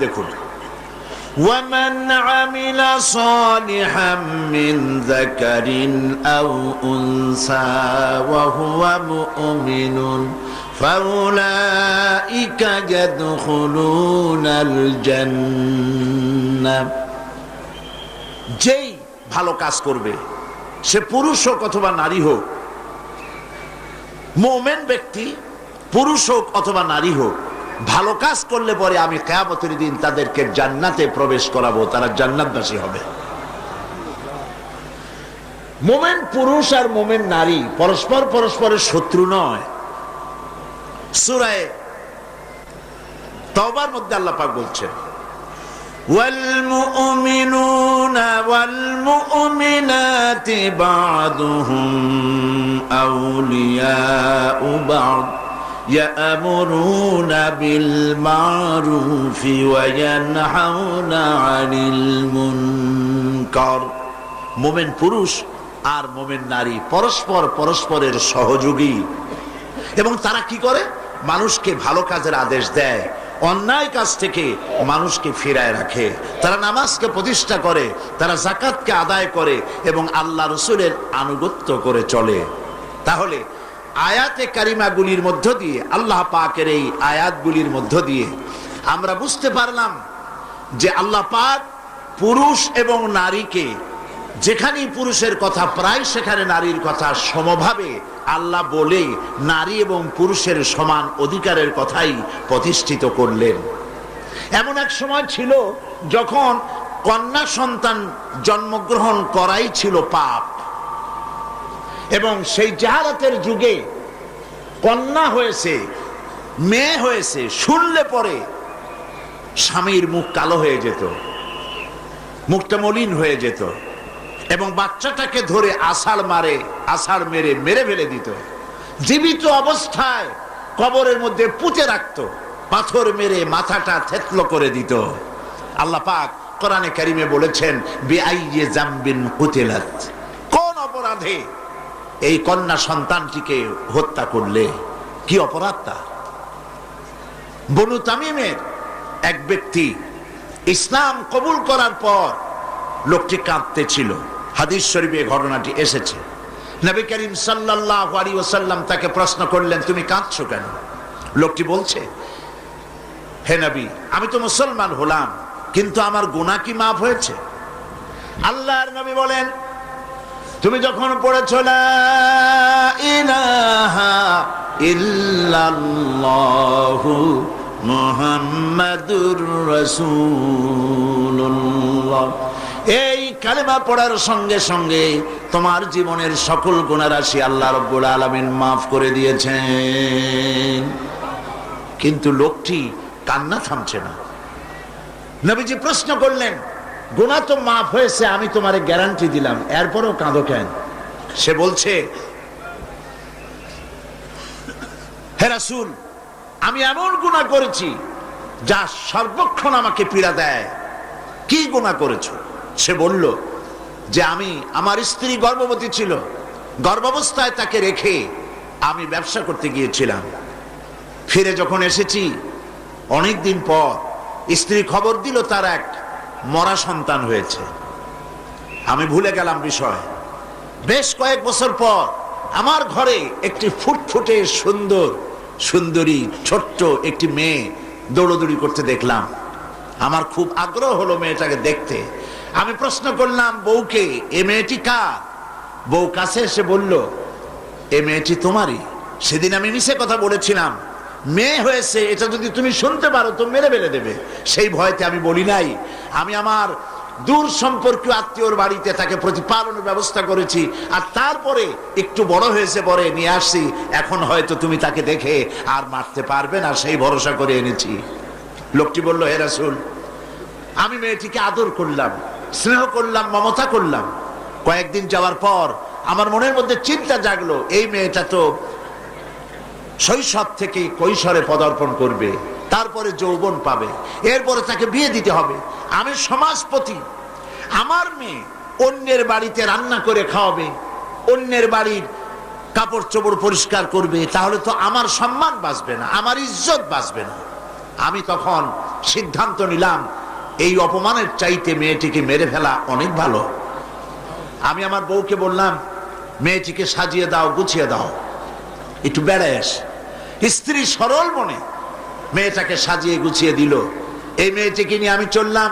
দেখুন, وَمَنْ عَمِلَ صَالِحًا مِّنْ ذَكَرٍ أَوْ أُنثَىٰ وَهُوَ مُؤْمِنٌ فَأُولَٰئِكَ يَدْخُلُونَ الْجَنَّةَ। যেই ভালো কাজ করবে, সে পুরুষ হোক অথবা নারী হোক, মুমিন ব্যক্তি পুরুষ হোক অথবা নারী হোক, ভালো কাজ করলে পরে আমি কিয়ামতের দিন তাদেরকে জান্নাতে প্রবেশ করাবো, তারা জান্নাতবাসী হবে। মুমিন পুরুষ আর মুমিন নারী পরস্পরের শত্রু নয়। সূরা তাওবার মধ্যে আল্লাহ পাক বলছেন, ওয়াল মুমিনুনা ওয়াল মুমিনাতি বা'দুহুম আউলিয়াউ বা'দ يأمرون بالمعروف وينهون عن المنكر। মুমিন পুরুষ আর মুমিন নারী পরস্পরের সহযোগী, এবং তারা কি করে? মানুষকে ভালো কাজের আদেশ দেয়, অন্যায় কাজ থেকে মানুষকে ফিরায় রাখে। তারা নামাজকে প্রতিষ্ঠা করে, তারা যাকাতকে আদায় করে এবং আল্লাহ রাসূলের আনুগত্য করে চলে। তাহলে আয়াতে কারিমাগুলির মধ্য দিয়ে, আল্লাহ পাকের এই আয়াতগুলির মধ্য দিয়ে আমরা বুঝতে পারলাম যে আল্লাহ পাক পুরুষ এবং নারীকে, যেখানেই পুরুষের কথা প্রায় সেখানে নারীর কথা সমভাবে আল্লাহ বলে নারী এবং পুরুষের সমান অধিকারের কথাই প্রতিষ্ঠিত করলেন। এমন এক সময় ছিল যখন কন্যা সন্তান জন্মগ্রহণ করাই ছিল পাপ, এবং সেই জাহালাতের যুগে কন্যা হয়েছে, মেয়ে হয়েছে শুনলে পরে স্বামীর মুখ কালো হয়ে যেত, মুখটা মলিন হয়ে যেত, এবং বাচ্চাটাকে ধরে আষাঢ় মেরে ফেলে দিত। জীবিত অবস্থায় কবরের মধ্যে পুঁতে রাখতো, পাথর মেরে মাথাটা থেতলো করে দিত। আল্লাহ পাক কোরআনে কারিমে বলেছেন, বিআইয়ি যামবিন কুতিলাত, কোন অপরাধে এই কন্যা সন্তানটিকে হত্যা করলে? কি অপরাধ তার? বনু তামিমের এক ব্যক্তি ইসলাম কবুল করার পর লোকটি কাঁদতেছিল। হাদিস শরীফে ঘটনাটি এসেছে। নবী করিম সাল্লাল্লাহু আলাইহি ওয়াসাল্লাম তাকে প্রশ্ন করলেন, তুমি কাঁদছো কেন? লোকটি বলছে, হে নবী, আমি তো মুসলমান হলাম, কিন্তু আমার গুনাহ কি মাফ হয়েছে? আল্লাহর নবী বলেন, তুমি যখন পড়েছ লা ইলাহা ইল্লাল্লাহু মুহাম্মাদুর রাসূলুল্লাহ, এই কালেমা পড়ার সঙ্গে সঙ্গে তোমার জীবনের সকল গুনাহ রাশি আল্লাহ রাব্বুল আলামিন মাফ করে দিয়েছেন। কিন্তু লোকটি কান্না থামছে না। নবীজি প্রশ্ন করলেন, গুনাহ তো মাফ হয়েছে, আমি তোমারে গ্যারান্টি দিলাম, এরপরও কাঁদো কেন? সে বলছে, হে রাসূল, আমি এমন গুনাহ করেছি যা সর্বক্ষণ আমাকে পীড়া দেয়। কি গুনাহ করেছো? সে বলল যে আমার স্ত্রী গর্ভবতী ছিল, গর্ভাবস্থায় তাকে রেখে আমি ব্যবসা করতে গিয়েছিলাম। ফিরে যখন এসেছি অনেক দিন পর স্ত্রী খবর দিল তার এক মরা সন্তান হয়েছে। আমি ভুলে গেলাম বিষয়। বেশ কয়েক বছর পর আমার ঘরে একটি ফুটফুটে সুন্দরী ছোট্ট একটি মেয়ে দৌড়দৌড়ি করতে দেখলাম। আমার খুব আগ্রহ হলো মেয়েটাকে দেখতে। আমি প্রশ্ন করলাম বউকে, এ মেয়েটি কার? বউ কাছে এসে বলল, এ মেয়েটি তোমারই। সেদিন আমি মিছে কথা বলেছিলাম, মেয়ে হয়েছে এটা যদি তুমি শুনতে পারো তো মেরে ফেলে দেবে। সেই ভয়তে আমি বলি নাই। আমি আমার দূর সম্পর্কীয় আত্মীয়র বাড়িতে তাকে প্রতিপালনের ব্যবস্থা করেছি, আর তারপরে একটু বড় হয়েছে পরে নিয়ে আসছি। এখন হয়তো তুমি তাকে দেখে আর মারতে পারবে না, সেই ভরসা করে এনেছি। লোকটি বলল, হে রাসূল, আমি মেয়েটিকে আদর করলাম, স্নেহ করলাম, মমতা করলাম। কয়েকদিন যাওয়ার পর আমার মনের মধ্যে চিন্তা জাগলো, এই মেয়েটা তো শৈশব থেকে কৈশোরে পদার্পণ করবে, তারপরে যৌবন পাবে, এরপরে তাকে বিয়ে দিতে হবে। আমি সমাজপতি, আমার মেয়ে অন্যের বাড়িতে রান্না করে খাওয়াবে, অন্যের বাড়ির কাপড় চোপড় পরিষ্কার করবে, তাহলে তো আমার সম্মান বাঁচবে না, আমার ইজ্জত বাঁচবে না। আমি তখন সিদ্ধান্ত নিলাম এই অপমানের চাইতে মেয়েটিকে মেরে ফেলা অনেক ভালো। আমি আমার বউকে বললাম, মেয়েটিকে সাজিয়ে দাও, গুছিয়ে দাও, একটু বেড়াস। স্ত্রী সরল মনে মেয়েটাকে সাজিয়ে গুছিয়ে দিল। এই মেয়েটিকে নিয়ে আমি চললাম,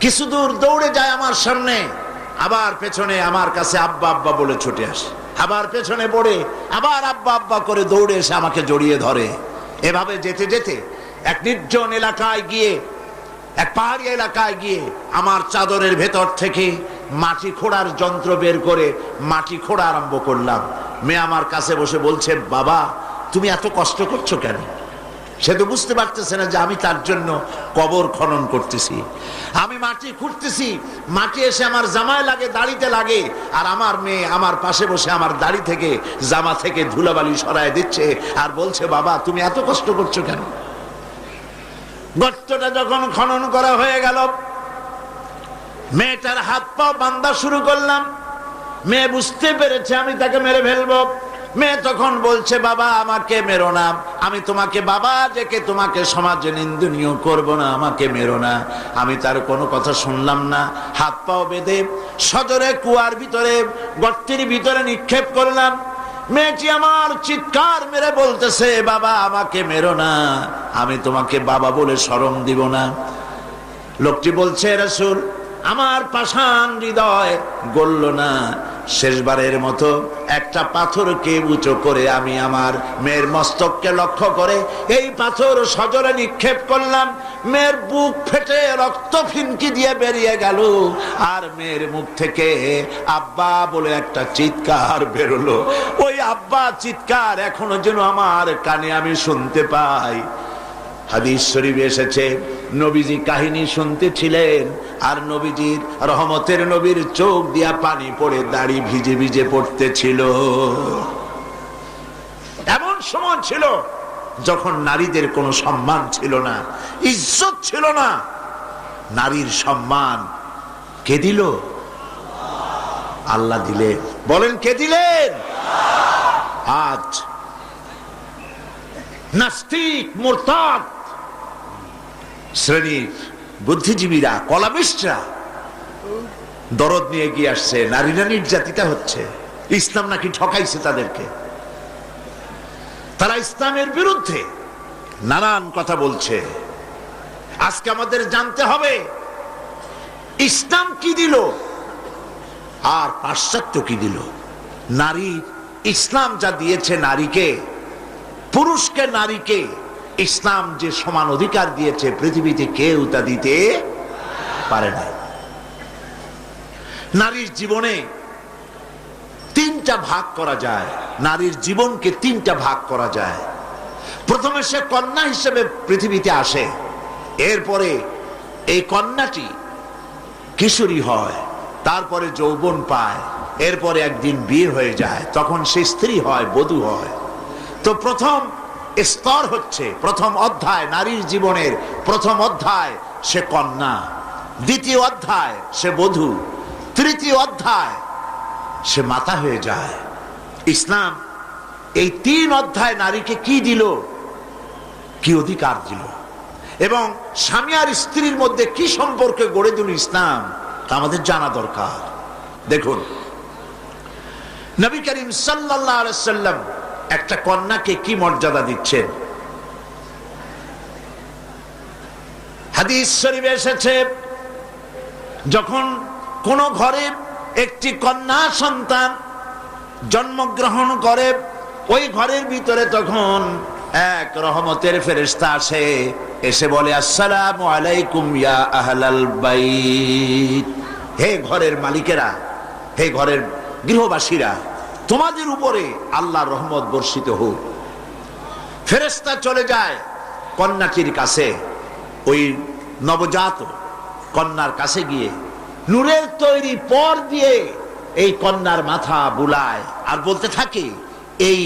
কিছু দূর দৌড়ে যায় আমার সামনে, আবার পেছনে আমার কাছে আব্বা আব্বা বলে ছুটে আসে, আবার পেছনে পড়ে আবার আব্বা আব্বা করে দৌড়ে এসে আমাকে জড়িয়ে ধরে। এভাবে যেতে যেতে এক নির্জন এলাকায় গিয়ে, এক পাহাড়ি এলাকায় গিয়ে আমার চাদরের ভেতর থেকে মাটি খোঁড়ার যন্ত্র বের করে মাটি খোঁড়া আরম্ভ করলাম। মেয়ে আমার কাছে বসে বলছে, বাবা তুমি এত কষ্ট করছো কেন? সে তো বুঝতে পারতেছে না যে আমি তার জন্য কবর খনন করতেছি, আমি মাটি খুঁড়তেছি। মাটি এসে আমার জামায় লাগে, দাড়িতে লাগে, আর আমার মেয়ে আমার পাশে বসে আমার দাড়ি থেকে, জামা থেকে ধুলাবালি সরায় দিচ্ছে আর বলছে, বাবা তুমি এত কষ্ট করছো কেন? গর্তটা যখন খনন করা হয়ে গেল, মেয়েটার হাত পা বাঁধা শুরু করলাম। মেয়ে বুঝতে পেরেছে আমি তাকে মেরে ফেলবো। মেয়ে তখন বলছে, বাবা আমাকে মেরো না, আমি তোমাকে বাবা ডেকে তোমাকে সমাজে নিন্দনীয় করব না, আমাকে মেরো না। আমি তার কোনো কথা শুনলাম না, হাত পাও বেঁধে সজোরে কুয়ার ভিতরে, গর্তের ভিতরে নিক্ষেপ করলাম। মেয়েটি আমার চিৎকার মেরে বলতেছে, বাবা আমাকে মেরো না, আমি তোমাকে বাবা বলে শরম দিব না। লোকটি বলছে, রাসূল আমার পাষাণ হৃদয় গলল না, শেষবারের মতো একটা পাথরকে উঁচু করে আমি আমার মেয়ের মস্তককে লক্ষ্য করে এই পাথর সজোরে নিক্ষেপ করলাম। মেয়ের বুক ফেটে রক্ত ফিনকি দিয়ে বেরিয়ে গেল, আর মেয়ের মুখ থেকে আব্বা বলে একটা চিৎকার বেরোলো। ওই আব্বা চিৎকার এখনো যেন আমার কানে আমি শুনতে পাই। হাদিস শরীফে এসেছে, নবীজি কাহিনী শুনতেছিলেন আর নবীজির রহমতের নবীর চোখ দিয়া পানি পড়ে দাড়ি ভিজে ভিজে পড়তেছিল। এমন সময় ছিল যখন নারীদের কোনো সম্মান ছিল না, ইজ্জত ছিল না। নারীর সম্মান কে দিল? আল্লাহ দিলেন। বলেন কে দিলেন? আজ নাস্তিক মুরতাদ শ্রেণীর বুদ্ধিজীবীরা, কলামিস্টরা দরদ নিয়ে গিয়ে আসছে, নারীরা নির্যাতিতা হচ্ছে, ইসলাম নাকি ঠকাইছে তাদেরকে। তারা ইসলামের বিরুদ্ধে নানান কথা বলছে। আজকে আমাদের জানতে হবে ইসলাম কি দিল আর পাশ্চাত্য কি দিল। নারী, ইসলাম যা দিয়েছে নারীকে, পুরুষকে নারীকে, ইসলাম যে সমান অধিকার দিয়েছে পৃথিবীতে কেউ তা দিতে পারে না। নারীর জীবনে তিনটা ভাগ করা যায়, নারীর জীবনকে তিনটা ভাগ করা যায়। প্রথমে সে কন্যা হিসেবে পৃথিবীতে আসে, এরপরে এই কন্যাটি কিশোরী হয়, তারপরে যৌবন পায়, এরপরে একদিন বিয়ে হয়ে যায়, তখন সে স্ত্রী হয়, বধূ হয়। তো প্রথম স্তর হচ্ছে, প্রথম অধ্যায় নারীর জীবনের প্রথম অধ্যায় সে কন্যা, দ্বিতীয় অধ্যায় সে বধূ, তৃতীয় অধ্যায় সে মাতা হয়ে যায়। ইসলাম এই তিন অধ্যায় নারীকে কি দিল, কি অধিকার দিল, এবং স্বামী আর স্ত্রীর মধ্যে কি সম্পর্ক গড়ে দিল ইসলাম, তা আমাদের জানা দরকার। দেখুন, নবী করিম সাল্লাল্লাহু আলাইহি ওয়াসাল্লাম একটা কন্যাকে কি মর্যাদা দিচ্ছেন। হাদিস শরীফে এসেছে, যখন কোন ঘরে একটি কন্যা সন্তান জন্মগ্রহণ করে, ওই ঘরের ভিতরে তখন এক রহমতের ফেরেশতা আসে, এসে বলে, আসসালামু আলাইকুম ইয়া আহলাল বাইত, হে ঘরের মালিকেরা, হে ঘরের গৃহবাসীরা, তোমাদের উপরে আল্লাহর রহমত বর্ষিত হোক। ফেরেশতা চলে যায় কন্যাটির কাছে, ওই নবজাত কন্যার কাছে গিয়ে নূরের তৈরি পর দিয়ে এই কন্যার মাথা বুলায় আর বলতে থাকে, এই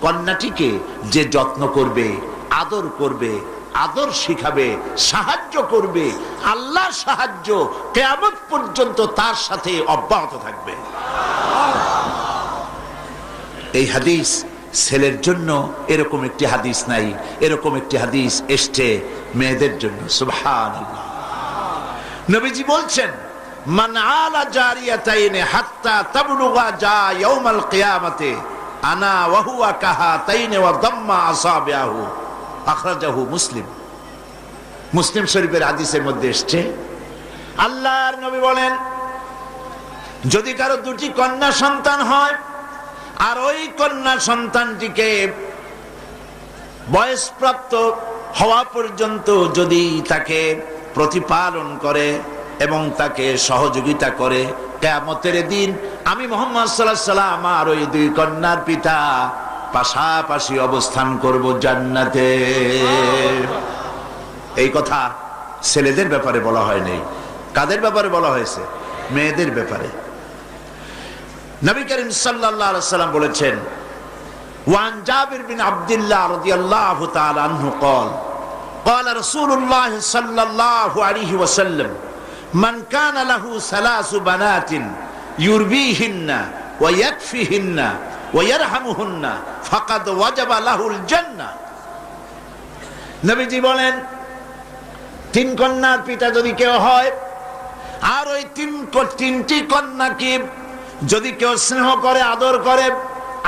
কন্যাটিকে যে যত্ন করবে, আদর করবে, আদর শিখাবে, সাহায্য করবে, আল্লাহর সাহায্য কিয়ামত পর্যন্ত তার সাথে অব্যাহত থাকবে। এই হাদিস ছেলের জন্য এরকম একটি হাদিস নাই, এরকম একটি হাদিস এসছে মেয়েদের জন্য। সুবহানাল্লাহ। নবীজি বলছেন, মান আলা জারিয়াতাইনি হাত্তা তাবলুগা জা ইয়াউমাল কিয়ামাতি আনা ওয়া হুয়া কাহাতাইনি ওয়া দাম্মা আসাবিহু। আখরাজাহু মুসলিম। মুসলিম শরীফের হাদিসের মধ্যে এসছে, আল্লাহর নবী বলেন, যদি কারো দুটি কন্যা সন্তান হয় আর ওই কন্যা সন্তানটিকে বয়সপ্রাপ্ত হওয়া পর্যন্ত যদি তাকে প্রতিপালন করে এবং তাকে সহযোগিতা করে, কিয়ামতের দিন আমি মুহাম্মদ সাল্লাল্লাহু আলাইহি ওয়াসাল্লাম আর ওই দুই কন্যার পিতা পাশাপাশি অবস্থান করব জান্নাতে। এই কথা ছেলেদের ব্যাপারে বলা হয়নি। কাদের ব্যাপারে বলা হয়েছে? মেয়েদের ব্যাপারে। নবী করিম সাল্লাল্লাহু আলাইহি ওয়াসাল্লাম বলেছেন, ওয়ান জাবির বিন আব্দুল্লাহ রাদিয়াল্লাহু তাআলা আনহু قال قال رسول الله صلى الله عليه وسلم من كان له ثلاث بنات يربيهن ويكفيهن ويرحمهن فقد وجب له الجنة। নবীজি বলেন, তিন কন্যার পিতা যদি কেউ হয় আর ওই তিনটি কন্যাকে যদি কেউ স্নেহ করে, আদর করে,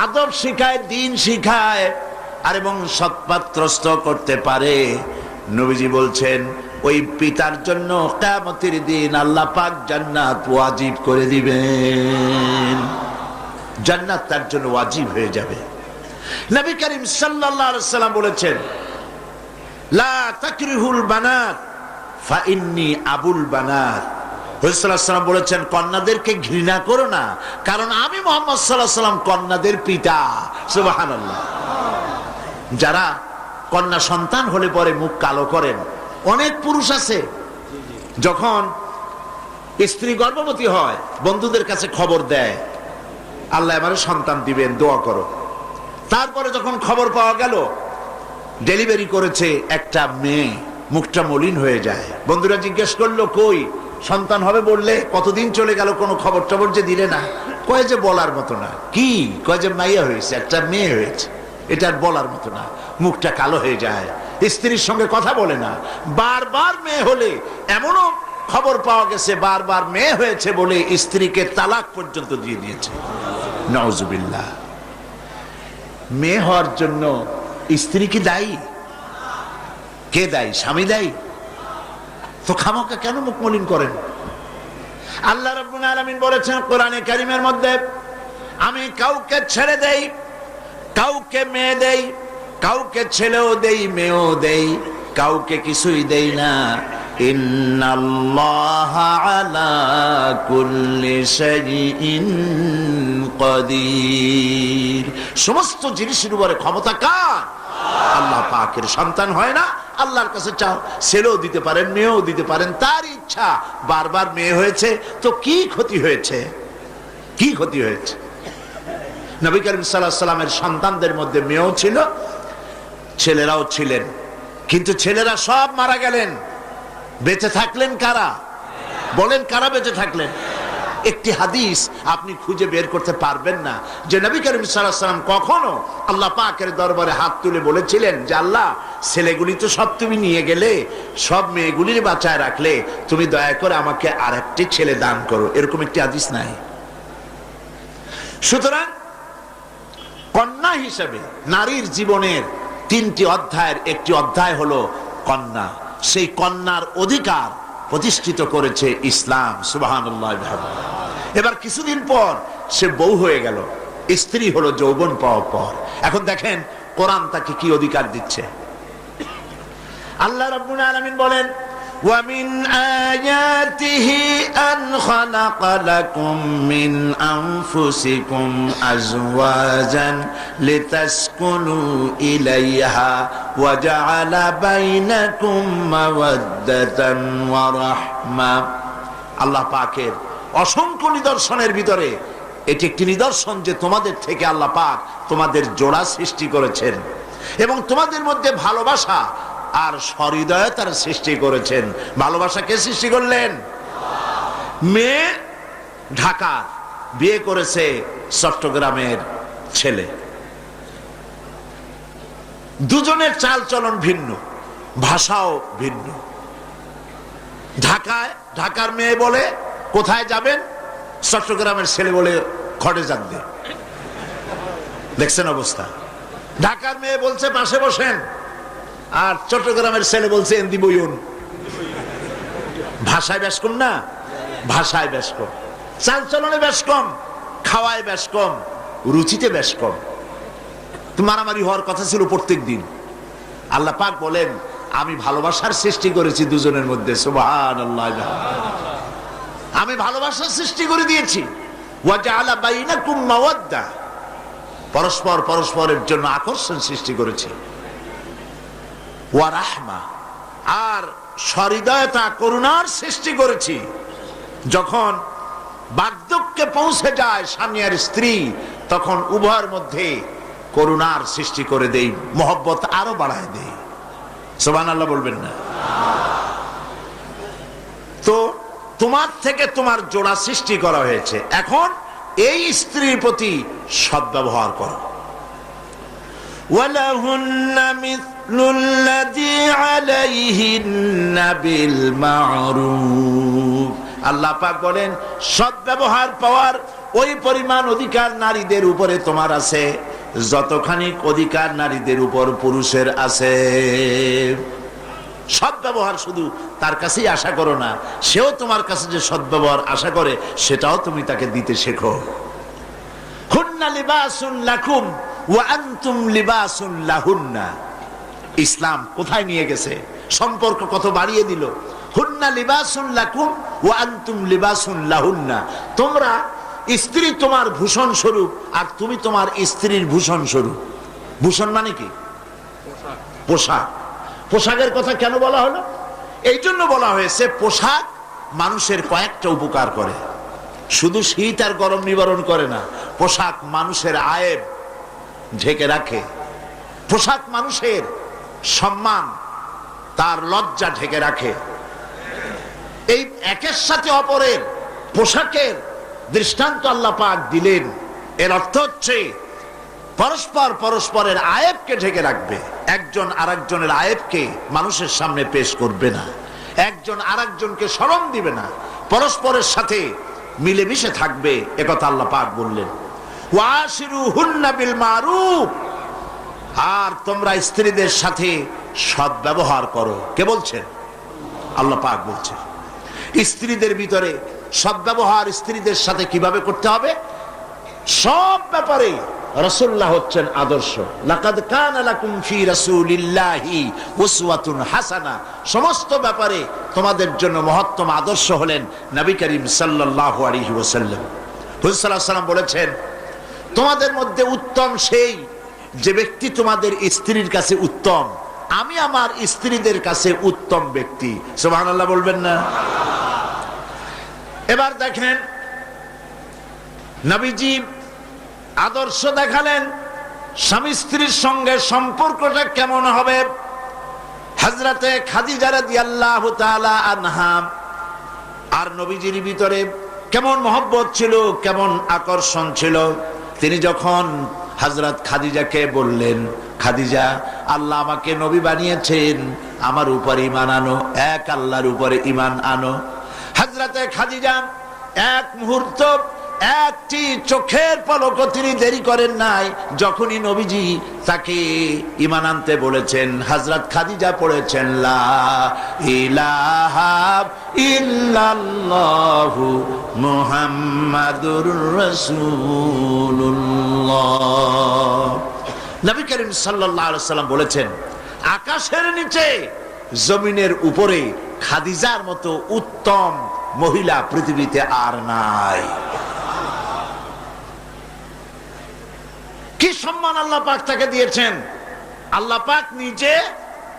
আদব শিখায়, দ্বীন শিখায় আর এবং সৎপাত্রস্থ করতে পারে, নবীজি বলছেন ওই পিতার জন্য কিয়ামতের দিন আল্লাহ পাক জান্নাত ওয়াজিব করে দিবেন। জান্নাত তার জন্য ওয়াজিব হয়ে যাবে। নবী করিম সাল্লাল্লাহু আলাইহি ওয়াসাল্লাম বলেছেন, লা তাকরিহুল বানাত ফা ইন্নী আবুল বানাত। রাসূলুল্লাহ সাল্লাল্লাহু আলাইহি ওয়াসাল্লাম বলেছেন, কন্যাদেরকে ঘৃণা করো না, কারণ আমি মুহাম্মদ সাল্লাল্লাহু আলাইহি ওয়াসাল্লাম কন্যাদের পিতা। সুবহানাল্লাহ। যারা কন্যা সন্তান হলে পরে মুখ কালো করেন, অনেক পুরুষ আছে যখন স্ত্রী গর্ভবতী হয় বন্ধুদের কাছে খবর দেয়, আল্লাহ আমারে সন্তান দিবেন, দোয়া করো। তারপরে যখন খবর পাওয়া গেল ডেলিভারি করেছে একটা মেয়ে, মুখটা মলিন হয়ে যায়। বন্ধুরা জিজ্ঞেস করলো, কই সন্তান হবে বললে, কতদিন চলে গেল কোনো খবর টবর যে দিলে না। কয় যে বলার মতো না। কি? কয় যে মাইয়া হয়েছে, একটা মেয়ে হয়েছে। এটা বলার মতো না। মুখটা কালো হয়ে যায়, স্ত্রীর সঙ্গে কথা বলে না। বারবার মেয়ে হলে, এমনও খবর পাওয়া গেছে বারবার মেয়ে হয়েছে বলে স্ত্রীকে তালাক পর্যন্ত দিয়ে দিয়েছে। নাউজুবিল্লাহ। মেয়ে হওয়ার জন্য স্ত্রী কি দায়ী? কে দায়ী? স্বামী দায়ী। তো খামোকা কেন মুখ মলিন করেন? আল্লাহ রাব্বুল আলামিন বলেছেন কোরআনে কারীমের মধ্যে, আমি কাউকে ছেড়ে দেই, কাউকে মেয়ে দেই, কাউকে ছেলেও দেই, মেয়েও দেই, কাউকে কিছুই দেই না। ইন্নাল্লাহা আলা কুল্লি শাইইন কাদির। সমস্ত জিনিসের উপরে ক্ষমতা কার? আল্লাহ পাকের। সন্তান হয় না, আল্লাহর কাছে চাও, ছেলেও দিতে পারেন, মেয়েও দিতে পারেন, তার ইচ্ছা। বারবার মেয়ে হয়েছে তো কি ক্ষতি হয়েছে? কি ক্ষতি হয়েছে? নবী করিম সাল্লাল্লাহু আলাইহি ওয়াসাল্লামের সন্তানদের মধ্যে মেয়েও ছিল, ছেলেরাও ছিলেন, কিন্তু ছেলেরা সব মারা গেলেন। বেঁচে থাকলেন কারা? বলেন, কারা বেঁচে থাকলেন? একটি হাদিস আপনি খুঁজে বের করতে পারবেন না যে নবী করিম সাল্লাল্লাহু আলাইহি ওয়াসাল্লাম কখনো আল্লাহ পাকের দরবারে হাত তুলে বলেছিলেন যে আল্লাহ, ছেলেগুলি তো সব তুমি নিয়ে গেলে, সব মেয়েগুলির বাঁচায় রাখলে, তুমি দয়া করে আমাকে আরেকটি ছেলে দান করো। এরকম একটি হাদিস নাই। সুতরাং কন্যা হিসেবে নারীর জীবনের তিনটি অধ্যায়ের একটি অধ্যায় হলো কন্যা। সেই কন্যার অধিকার প্রতিষ্ঠিত করেছে ইসলাম। সুবহানাল্লাহ। এবার কিছুদিন পর সে বউ হয়ে গেল, স্ত্রী হলো যৌবন পাওয়ার পর। এখন দেখেন কোরআন তাকে কি অধিকার দিচ্ছে। আল্লাহ রাব্বুল আলামিন বলেন, وَمِنْ آيَاتِهِ أَنْ خَلَقَ لَكُمْ مِنْ أَنْفُسِكُمْ أَزْوَاجًا لِتَسْكُنُوا إِلَيْهَا وَجَعَلَ بَيْنَكُمْ مَوَدَّةً وَرَحْمَةً। আল্লাহ পাকের অসংখ্য নিদর্শনের ভিতরে এটি একটি নিদর্শন যে তোমাদের থেকে আল্লাহ পাক তোমাদের জোড়া সৃষ্টি করেছেন এবং তোমাদের মধ্যে ভালোবাসা আর সহৃদয়তার সৃষ্টি করেছেন। ভালোবাসা কে সৃষ্টি করলেন? মেয়ে ঢাকা, বিয়ে করেছে চট্টগ্রামের ছেলে। দুজনের চাল চলন ভিন্ন, ভাষাও ভিন্ন। ঢাকার মেয়ে বলে কোথায় যাবেন, চট্টগ্রামের ছেলে বলে খড়ে যাবে। দেখছেন অবস্থা? ঢাকার মেয়ে বলছে পাশে বসেন, আর চট্টগ্রামের ছেলে বলছে এন্দি বইউন। ভাষায় বেশ কম না? ভাষায় বেশ কম, চাল চলনে বেশ কম, খাওয়ায় বেশ কম, রুচিতে বেশ কম। মারামারি হওয়ার কথা ছিল প্রত্যেক দিন। আল্লাহ পাক বলেন আমি ভালোবাসার সৃষ্টি করেছি দুজনের মধ্যে। সুবহানাল্লাহ, আমি ভালোবাসার সৃষ্টি করে দিয়েছি। ওয়া জাআলা বাইনাকুম মাওয়াদ্দা, পরস্পর পরস্পরের জন্য আকর্ষণ সৃষ্টি করেছি। ওয়া রাহমা, আর সহৃদয়তা করুণার সৃষ্টি করেছি। যখন বার্ধক্যে পৌঁছে যায় স্বামী আর স্ত্রী, তখন উভয়ের মধ্যে করুণার সৃষ্টি করে দেই, মহব্বত আরো বাড়ায় দেই। সুবহানাল্লাহ বলবেন না? তো তোমার থেকে তোমার জোড়া সৃষ্টি করা হয়েছে, এখন এই স্ত্রীর প্রতি সদ্ব্যবহার করো। ওয়ালাহুন্না মিসলুল্লাযী আলাইহিন্না বিল মা'রুফ, আল্লাহ পাক বলেন সদ্ব্যবহার পাওয়ার ওই পরিমাণ অধিকার নারীদের উপরে তোমার আছে যতখানি অধিকার নারীদের উপর পুরুষের আছে। সদ্ব্যবহার শুধু তার কাছেই আশা করো না, সেও তোমার কাছে যে সদ্ব্যবহার আশা করে সেটাও তুমি তাকে দিতে শেখো। হুন্না লিবাসুন লাকুম ওয়া আনতুম লিবাসুন লাহুন্না। ইসলাম কোথায় নিয়ে গেছে, সম্পর্ক কত বাড়িয়ে দিল। হুন্না লিবাসুন লাকুম ওয়া আনতুম লিবাসুন লাহুন্না, তোমরা স্ত্রী তোমার ভূষণ স্বরূপ আর তুমি তোমার স্ত্রীর ভূষণ স্বরূপ। ভূষণ মানে কি? পোশাক। পোশাকের কথা কেন বলা হলো? এই জন্য বলা হয়েছে পোশাক মানুষের কয়েকটা উপকার করে, শুধু শীত আর গরম নিবারণ করে না। পোশাক মানুষের আয়েব ঢেকে রাখে, পোশাক মানুষের সম্মান, তার লজ্জা ঢেকে রাখে। এই একের সাথে অপরের পোশাকের দৃষ্টান্ত আল্লাহ পাক দিলেন। এর অর্থ হচ্ছে পরস্পর পরস্পরের আয়েবকে ঢেকে রাখবে, একজন আরেকজনের আয়েবকে মানুষের সামনে পেশ করবে না, একজন আরেকজনকে শরম দিবে না, পরস্পরের সাথে মিলেমিশে থাকবে, একথা আল্লাহ পাক বললেন। ওয়াশিরুহুন্না বিল মারুফ, আর তোমরা স্ত্রীদের সাথে সদ্ব্যবহার করো। কে বলছেন? আল্লাহ পাক বলছেন। স্ত্রীদের ভিতরে সদ্ব্যবহার স্ত্রীদের সাথে কিভাবে করতে হবে, সব ব্যাপারে রাসূলুল্লাহ হচ্ছেন আদর্শ। লাকাদ কানা লাকুম ফি রাসূলিল্লাহি উসওয়াতুন হাসানা, সমস্ত ব্যাপারে তোমাদের জন্য মহত্তম আদর্শ হলেন নবী করিম সাল্লাল্লাহু আলাইহি ওয়াসাল্লাম। হুজুর সাল্লাল্লাহু আলাইহি ওয়াসাল্লাম বলেছেন তোমাদের মধ্যে উত্তম সেই যে ব্যক্তি তোমাদের স্ত্রীর কাছে উত্তম, আমি আমার স্ত্রীদের কাছে উত্তম ব্যক্তি। সুবহানাল্লাহ বলবেন না? এবার দেখেন নবীজি আদর্শ দেখালেন স্বামী স্ত্রীর সঙ্গে সম্পর্কটা কেমন হবে। হযরতে খাদিজা রাদিয়াল্লাহু তাআলা আনহা আর নবীজির ভিতরে কেমন মহব্বত ছিল, কেমন আকর্ষণ ছিল। তিনি যখন হযরত খাদিজাকে বললেন, খাদিজা আল্লাহ আমাকে নবী বানিয়েছেন, আমার উপর ঈমান আনো, এক আল্লাহর উপরে ঈমান আনো। হযরতে খাদিজা এক মুহূর্ত, একটি চোখের পলকও তিনি দেরি করেন নাই। যখনই নবীজি তাকে ঈমান আনতে বলেছেন, হযরত খাদিজা পড়েছেন লা ইলাহা ইল্লাল্লাহু মুহাম্মাদুর রাসূলুল্লাহ। নবী করিম সাল্লাল্লাহু আলাইহি ওয়াসাল্লাম বলেছেন আকাশের নিচে জমিনের উপরে খাদিজার মতো উত্তম মহিলা পৃথিবীতে আর নাই। কি সম্মান আল্লাহ পাক তাকে দিয়েছেন। আল্লাহ পাক নিজে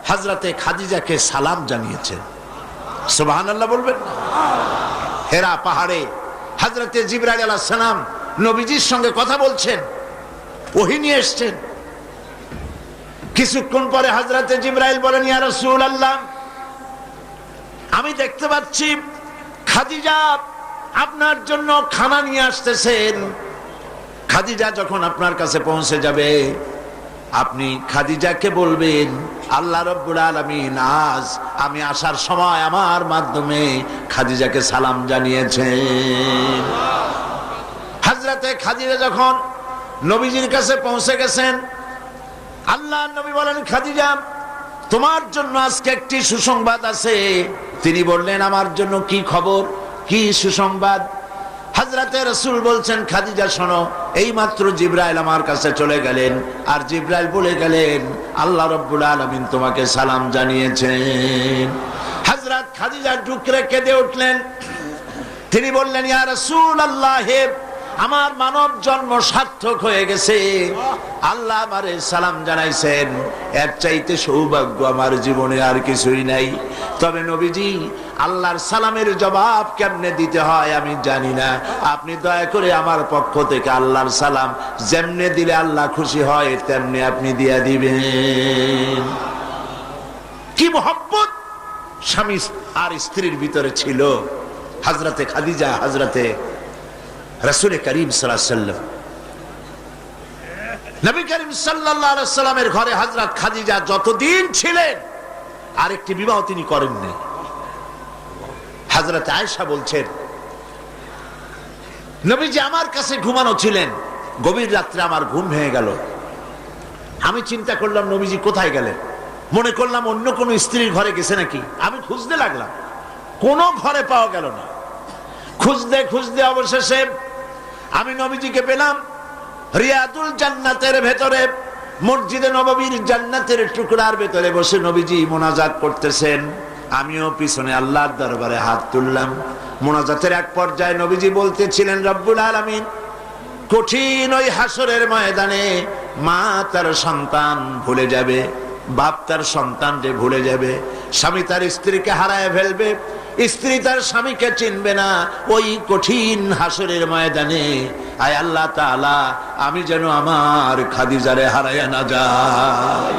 হযরতে খাদিজাকে সালাম জানিয়েছেন। সুবহানাল্লাহ বলবেন? হেরা পাহাড়ে হযরতে জিবরাইল আলাইহিস সালাম নবীজির সঙ্গে কথা বলছেন, ওহী নিয়ে এসেছেন। কিছুক্ষণ পরে হযরতে জিবরাইল বলেন, ইয়া রাসূলুল্লাহ, আমি দেখতে পাচ্ছি খাদিজা আপনার জন্য খানা নিয়ে আসতেছেন। খাদিজা যখন আপনার কাছে পৌঁছে যাবে, আপনি খাদিজাকে বলবেন আল্লাহ রাব্বুল আলামিন আজ আমি আসার সময় আমার মাধ্যমে খাদিজাকে সালাম জানিয়েছেন। হযরতে খাদিজা যখন নবীজির কাছে পৌঁছে গেছেন, আল্লাহর নবী বলেন, খাদিজা তোমার জন্য আজকে একটি সুসংবাদ আছে। তিনি বললেন, আমার জন্য কি খবর, কি সুসংবাদ? হযরতে রাসূল বলছেন, খাদিজা শোনো, এইমাত্র জিবরাইল আমার কাছে চলে গেলেন, আর জিবরাইল বলে গেলেন আল্লাহ রাব্বুল আলামিন তোমাকে সালাম জানিয়েছেন। হযরত খাদিজা ডুকরে কেঁদে উঠলেন। তিনি বললেন, ইয়া রাসূলুল্লাহ, আমার মানব জন্ম সার্থক হয়ে গেছে, আল্লাহ আমারে সালাম জানাইছেন, এর চাইতে সৌভাগ্য আমার জীবনে আর কিছুই নাই। তবে নবীজি, আল্লাহর সালামের জবাব কেমনে দিতে হয় আমি জানি না, আপনি দয়া করে আমার পক্ষ থেকে আল্লাহর সালাম যেমনে দিলে আল্লাহ খুশি হয় তেমনি আপনি দিয়া দিবেন। কি মহব্বত স্বামী আর স্ত্রীর ভিতরে ছিল। হযরতে খাদিজা হযরতে রাসূল করিম সাল্লাল্লাহু আলাইহি ওয়াসাল্লাম, নবী করিম সাল্লাল্লাহু আলাইহি ওয়াসাল্লামের ঘরে হযরত খাদিজা যতদিন ছিলেন আরেকটি বিবাহ তিনি করেননি। হযরত আয়েশা বলছেন, নবীজি আমার কাছে ঘুমানো ছিলেন, গভীর রাত্রে আমার ঘুম ভেঙে গেল। আমি চিন্তা করলাম নবীজি কোথায় গেলেন, মনে করলাম অন্য কোনো স্ত্রীর ঘরে গেছে নাকি। আমি খুঁজতে লাগলাম, কোনো ঘরে পাওয়া গেল না। খুঁজতে খুঁজতে অবশেষে আমি নবীজিকে পেলাম রিয়াদুল জান্নাতের ভেতরে, মসজিদে নববীর জান্নাতের টুকরার ভেতরে বসে নবীজি মোনাজাত করতেছেন। আমিও পিছনে আল্লাহর দরবারে হাত তুললাম। মোনাজাতের এক পর্যায়ে নবীজি বলতেছিলেন, রব্বুল আলামিন, কঠিন ওই হাসরের ময়দানে মা তার সন্তান ভুলে যাবে, বাপ তার সন্তানকে ভুলে যাবে, স্বামী তার স্ত্রীকে হারায় ফেলবে, স্ত্রী তার স্বামীকে চিনবে না। ওই কঠিন হাসরের ময়দানে আয় আল্লাহ তাআলা, আমি যেন আমার খাদিজারে হারায়া না যাই।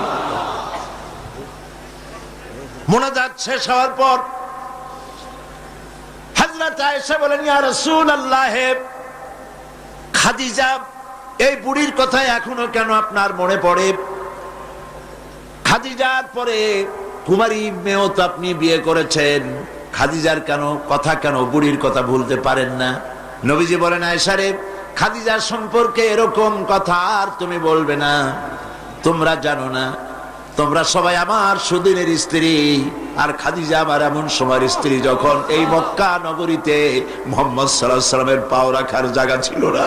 মোনাজাত শেষ হওয়ার পর হযরত আয়েশা বলেন, ইয়া রাসূলুল্লাহ, খাদিজা এই বুড়ির কথা এখনো কেন আপনার মনে পড়ে? খাদিজার পরে কুমারী মেয়েও তো আপনি বিয়ে করেছেন, খাদিজার কেন বুড়ির কথা ভুলতে পারেন না? নবীজি বলেন, আয়েশা রে, খাদিজার সম্পর্কে এরকম কথা আর তুমি বলবে না। তোমরা জানো না, তোমরা সবাই আমার সুদিনের স্ত্রী, আর খাদিজা আমার এমন সময়ের স্ত্রী যখন এই মক্কা নগরীতে মুহাম্মদ সাল্লাল্লাহু আলাইহি ওয়াসাল্লামের পাও রাখার জায়গা ছিল না।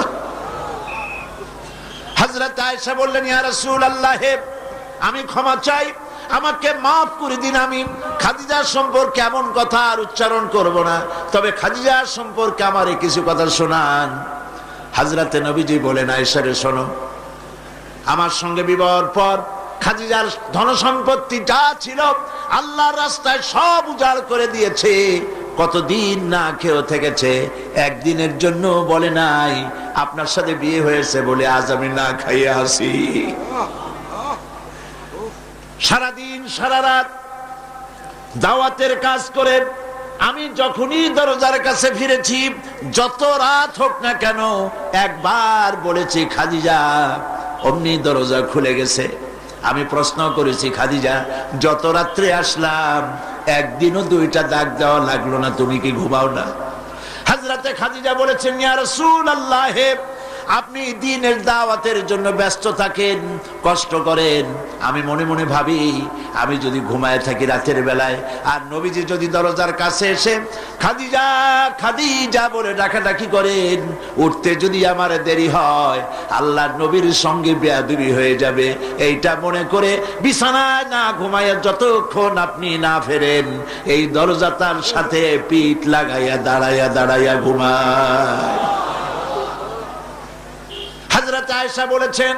হযরত আয়েশা বললেন, ইয়া রাসূলুল্লাহ, আমি ক্ষমা চাই, আমাকে মাফ করে দিন। আমি খাদিজার সম্পর্কে এমন কথা আর উচ্চারণ করব না, তবে খাদিজার সম্পর্কে আমার কিছু কথা শোনান। হযরতে নবীজি বলেন, আয়েশা রে, শোনো, আমার সঙ্গে বিবাহের পর খাদিজার ধন সম্পত্তি যা ছিল আল্লাহর রাস্তায় সব উজাড় করে দিয়েছে। কতদিন না খেয়েও থেকেছে, একদিনের জন্য বলে নাই আপনার সাথে বিয়ে হয়েছে বলে আজ আমি না খাইয়ে আসি। সারাদিন সারা রাত দাওয়াতের কাজ করে আমি যখনই দরজার কাছে ফিরেছি, যত রাত হোক না কেন, একবার বলেছি খাদিজা, অমনি দরজা খুলে গেছে। আমি প্রশ্ন করেছি, খাদিজা, যত রাত্রে আসলাম একদিনও দুইটা দাগ দেওয়া লাগলো না, তুমি কি ঘুমাও না? হযরতে খাদিজা বলেছেন, ইয়া রাসূলুল্লাহ, আপনি দ্বীনের দাওয়াতের জন্য ব্যস্ত থাকেন, কষ্ট করেন, আমি মনে মনে ভাবি আমি যদি ঘুমায় থাকি রাতের বেলায়, আর নবীজি যদি দরজার কাছে এসে খাদিজা খাদিজা বলে ডাকাডাকি করেন, উঠতে যদি আমার দেরি হয় আল্লাহর নবীর সঙ্গে বেয়াদবি হয়ে যাবে, এইটা মনে করে বিছানায় না ঘুমাইয়া যতক্ষণ আপনি না ফেরেন এই দরজাটার সাথে পিঠ লাগাইয়া দাঁড়াইয়া দাঁড়াইয়া ঘুমায়। হযরত আয়েশা বলেছেন,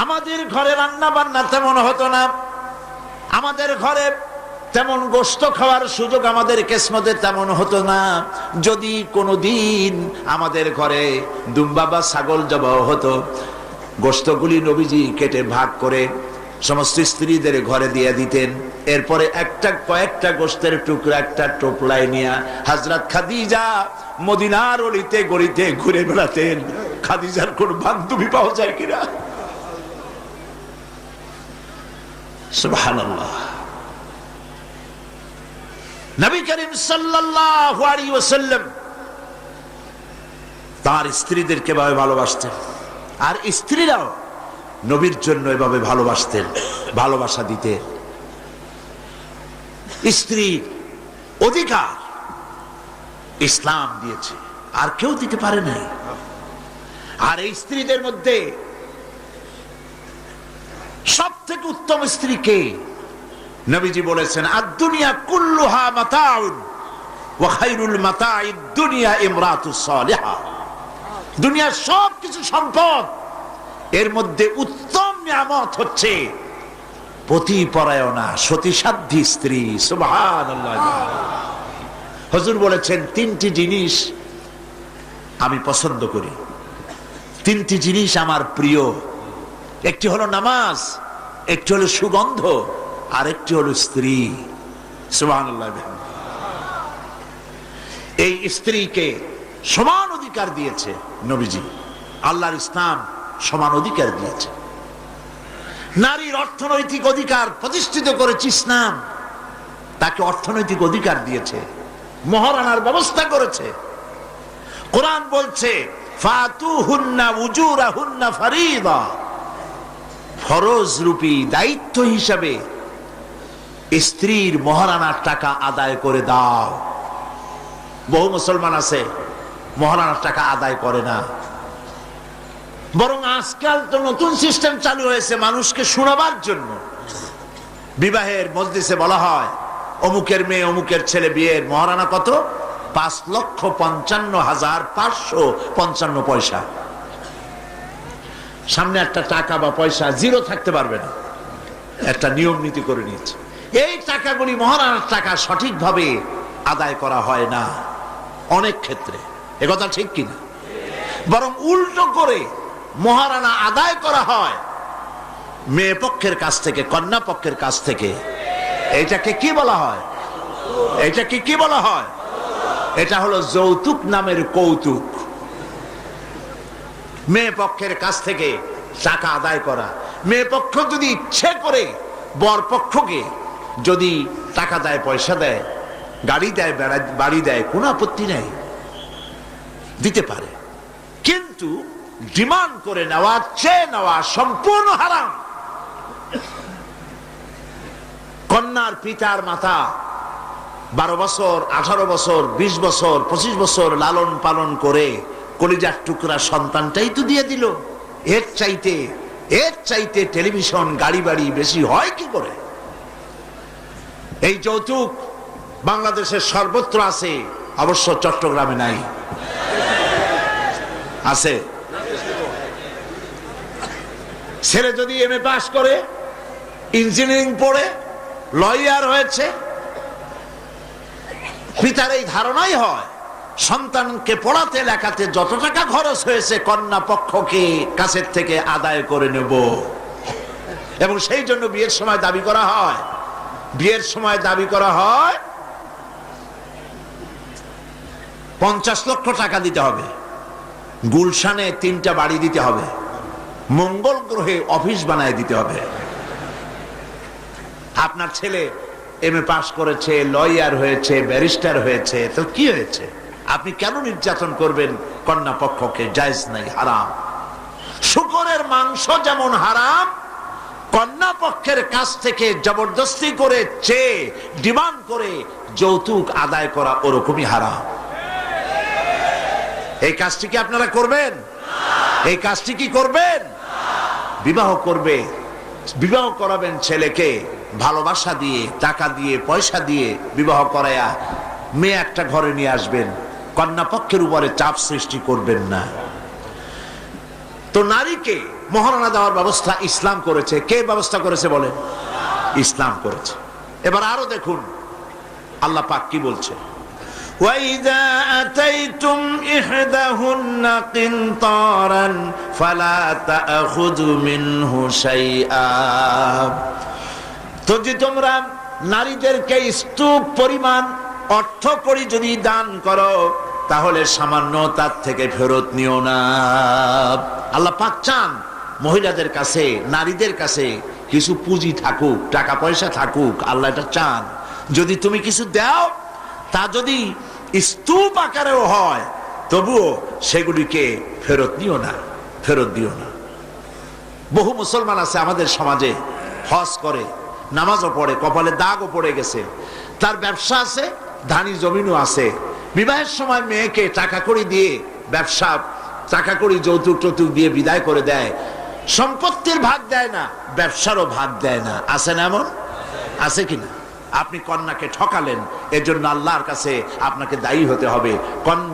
আমাদের ঘরে রান্না বান্না তেমন হতো না, আমাদের ঘরে তেমন গোশত খাওয়ার সুযোগ আমাদের কিসমতে তেমন হতো না। যদি কোনোদিন আমাদের ঘরে দুম্বা বা ছাগল জবাহ হতো, গোশতগুলি নবীজি কেটে ভাগ করে সমস্ত স্ত্রীদের ঘরে দিয়ে দিতেন। এরপরে কয়েকটা গোশতের টুকরা একটা টোপলায় নিয়ে হযরত খাদিজা মদিনার অলিতে গলিতে ঘুরে বেড়াতেন। খাদিজার কোন বান্ধবী পাওয়া যায় কিনা? সুবহানাল্লাহ। নবী করিম সাল্লাল্লাহু আলাইহি ওয়াসাল্লাম তার স্ত্রীদেরকে এভাবে ভালোবাসতেন, আর স্ত্রীরাও নবীর জন্য এভাবে ভালোবাসতেন, ভালোবাসা দিতেন। স্ত্রীর অধিকার ইসলাম দিয়েছে, আর কেউ দিতে পারে নাই। আর এই স্ত্রীদের মধ্যে সব থেকে উত্তম স্ত্রীকে নবীজি বলেছেন, আদ-দুনিয়া কুল্লুহা মাতাউন ওয়া খায়রুল মাতাইদ দুনিয়া ইমরাতুস সালিহা। দুনিয়ার সব কিছু সম্পদ, এর মধ্যে উত্তম নিয়ামত হচ্ছে পতিপরায়ণা সতীসাধ্যী স্ত্রী। সুবহানাল্লাহ। হুজুর বলেছেন, তিনটি জিনিস আমি পছন্দ করি, তিনটি জিনিস আমার প্রিয়। একটি হলো নামাজ, একটি হলো সুগন্ধ, আর একটি হলো স্ত্রী। সুবহানাল্লাহ। এই স্ত্রীকে সমান অধিকার দিয়েছে নবীজি। আল্লাহর ইসলাম সমান অধিকার দিয়েছে। নারীর অর্থনৈতিক অধিকার প্রতিষ্ঠিত করেছে ইসলাম, তাকে অর্থনৈতিক অধিকার দিয়েছে, মহারানার ব্যবস্থা করেছে। কোরআন বলছে, ফাতুহুন্না উজুরাহুন্না ফারিদা, ফরজ রূপী দায়িত্ব হিসাবে স্ত্রীর মহারানার টাকা আদায় করে দাও। বহু মুসলমান আছে মহারানার টাকা আদায় করে না, বরং আজকাল তো নতুন সিস্টেম চালু হয়েছে মানুষকে শোনাবার জন্য। বিবাহের মজলিসে বলা হয়, অমুকের মেয়ে অমুকের ছেলে বিয়ের মহারানা কত? 5,55,555 পয়সা। সামনে একটা টাকা বা পয়সা জিরো থাকতে পারবে না, একটা নিয়ম নীতি করে নিয়েছে। এই টাকাগুলি মহারানার টাকা সঠিকভাবে আদায় করা হয় না অনেক ক্ষেত্রে, একথা ঠিক কিনা? বরং উল্টো করে মহারানা আদায় করা হয় মেয়ে পক্ষের কাছ থেকে, কন্যা পক্ষের কাছ থেকে। এটাকে কি বলা হয়? এটাকে কি বলা হয়? এটা হলো যৌতুক নামের কৌতুক। মেয়ে পক্ষের কাছ থেকে টাকা আদায় করা। মেয়ে পক্ষ যদি ইচ্ছে করে বর পক্ষকে যদি টাকা দেয়, পয়সা দেয়, গাড়ি দেয়, বাড়ি দেয়, কোনো আপত্তি নেই, দিতে পারে। কিন্তু ডিমান্ড করে নেওয়া, চেয়ে নেওয়া সম্পূর্ণ হারাম। কন্যার পিতার মাতা 12 বছর, 18 বছর, 20 বছর, 25 বছর লালন পালন করে কলিজার টুকরা সন্তানটাই তো দিয়ে দিল। এর চাইতে টেলিভিশন, গাড়ি বাড়ি বেশি হয় কি করে? এই যৌতুক বাংলাদেশের সর্বত্র আছে, অবশ্য চট্টগ্রামে নাই। আছে। ছেলে যদি এমএ পাস করে, ইঞ্জিনিয়ারিং পড়ে, লয়ার হয়েছে, পিতার এই ধারণাই হয় সন্তানকে পড়াতে লেখাতে যত টাকা খরচ হয়েছে কন্যা পক্ষকে কাছের থেকে আদায় করে নেব। এবং সেই জন্য বিয়ের সময় দাবি করা হয়, 50 লক্ষ টাকা দিতে হবে, গুলশানে 3টা বাড়ি দিতে হবে, মঙ্গল গ্রহে অফিস বানায় দিতে হবে। আপনার ছেলে এমএ পাস করেছে, লয়ার হয়েছে, ব্যারিস্টার হয়েছে, তো কি হয়েছে? আপনি কেন নির্যাতন করবেন কন্যা পক্ষকে? জায়েজ নাই, হারাম। শূকরের মাংস যেমন হারাম, কন্যা পক্ষের কাছ থেকে জবরদস্তি করে চেয়ে ডিমান্ড করে যৌতুক আদায় করা ওরকমই হারাম। এই কাজটি কি আপনারা করবেন? এই কাজটি কি করবেন? বিবাহ করবে, বিবাহ করাবেন ছেলেকে ভালোবাসা দিয়ে, টাকা দিয়ে, পয়সা দিয়ে বিবাহ করায়া মেয়ে একটা ঘরে নিয়ে আসবেন, কন্যা পক্ষের উপরে চাপ সৃষ্টি করবেন না। তো নারীকে মহারানা দেওয়ার ব্যবস্থা ইসলাম করেছে। কে ব্যবস্থা করেছে বলেন? ইসলাম করেছে। এবার আরো দেখুন আল্লাহ পাক কি বলছে, وَإِذَا أَتَيْتُمْ إِحْدَاهُنَّ قِنْطَارًا فَلَا تَأْخُذُوا مِنْهُ شَيْئًا। তো যে তোমরা নারীদেরকে স্তূপ পরিমাণ অর্থ করি যদি দান করো, তাহলে সামান্য তার থেকে ফেরত নিও না। আল্লাহ পাক চান মহিলাদের কাছে, নারীদের কাছে কিছু পুঁজি থাকুক, টাকা পয়সা থাকুক, আল্লাহ এটা চান। যদি তুমি কিছু দাও, তা যদি স্তূপ আকারেও হয়, তবুও সেগুলিকে ফেরত দিও না, ফেরত দিও না। বহু মুসলমান আছে আমাদের সমাজে, হজ করে, নামাজও পড়ে, কপালে দাগও পড়ে গেছে, তার ব্যবসা আছে, ধানি জমিনও আছে, বিবাহের সময় মেয়েকে টাকা কড়ি দিয়ে, ব্যবসা টাকা কড়ি যৌতুক টৌতুক দিয়ে বিদায় করে দেয়, সম্পত্তির ভাগ দেয় না, ব্যবসারও ভাগ দেয় না। আছে না এমন? আছে কিনা? আপনি কন্যাকে ঠকালেন, এজন্য আল্লাহর কাছে আপনাকে দায়ী হতে হবে।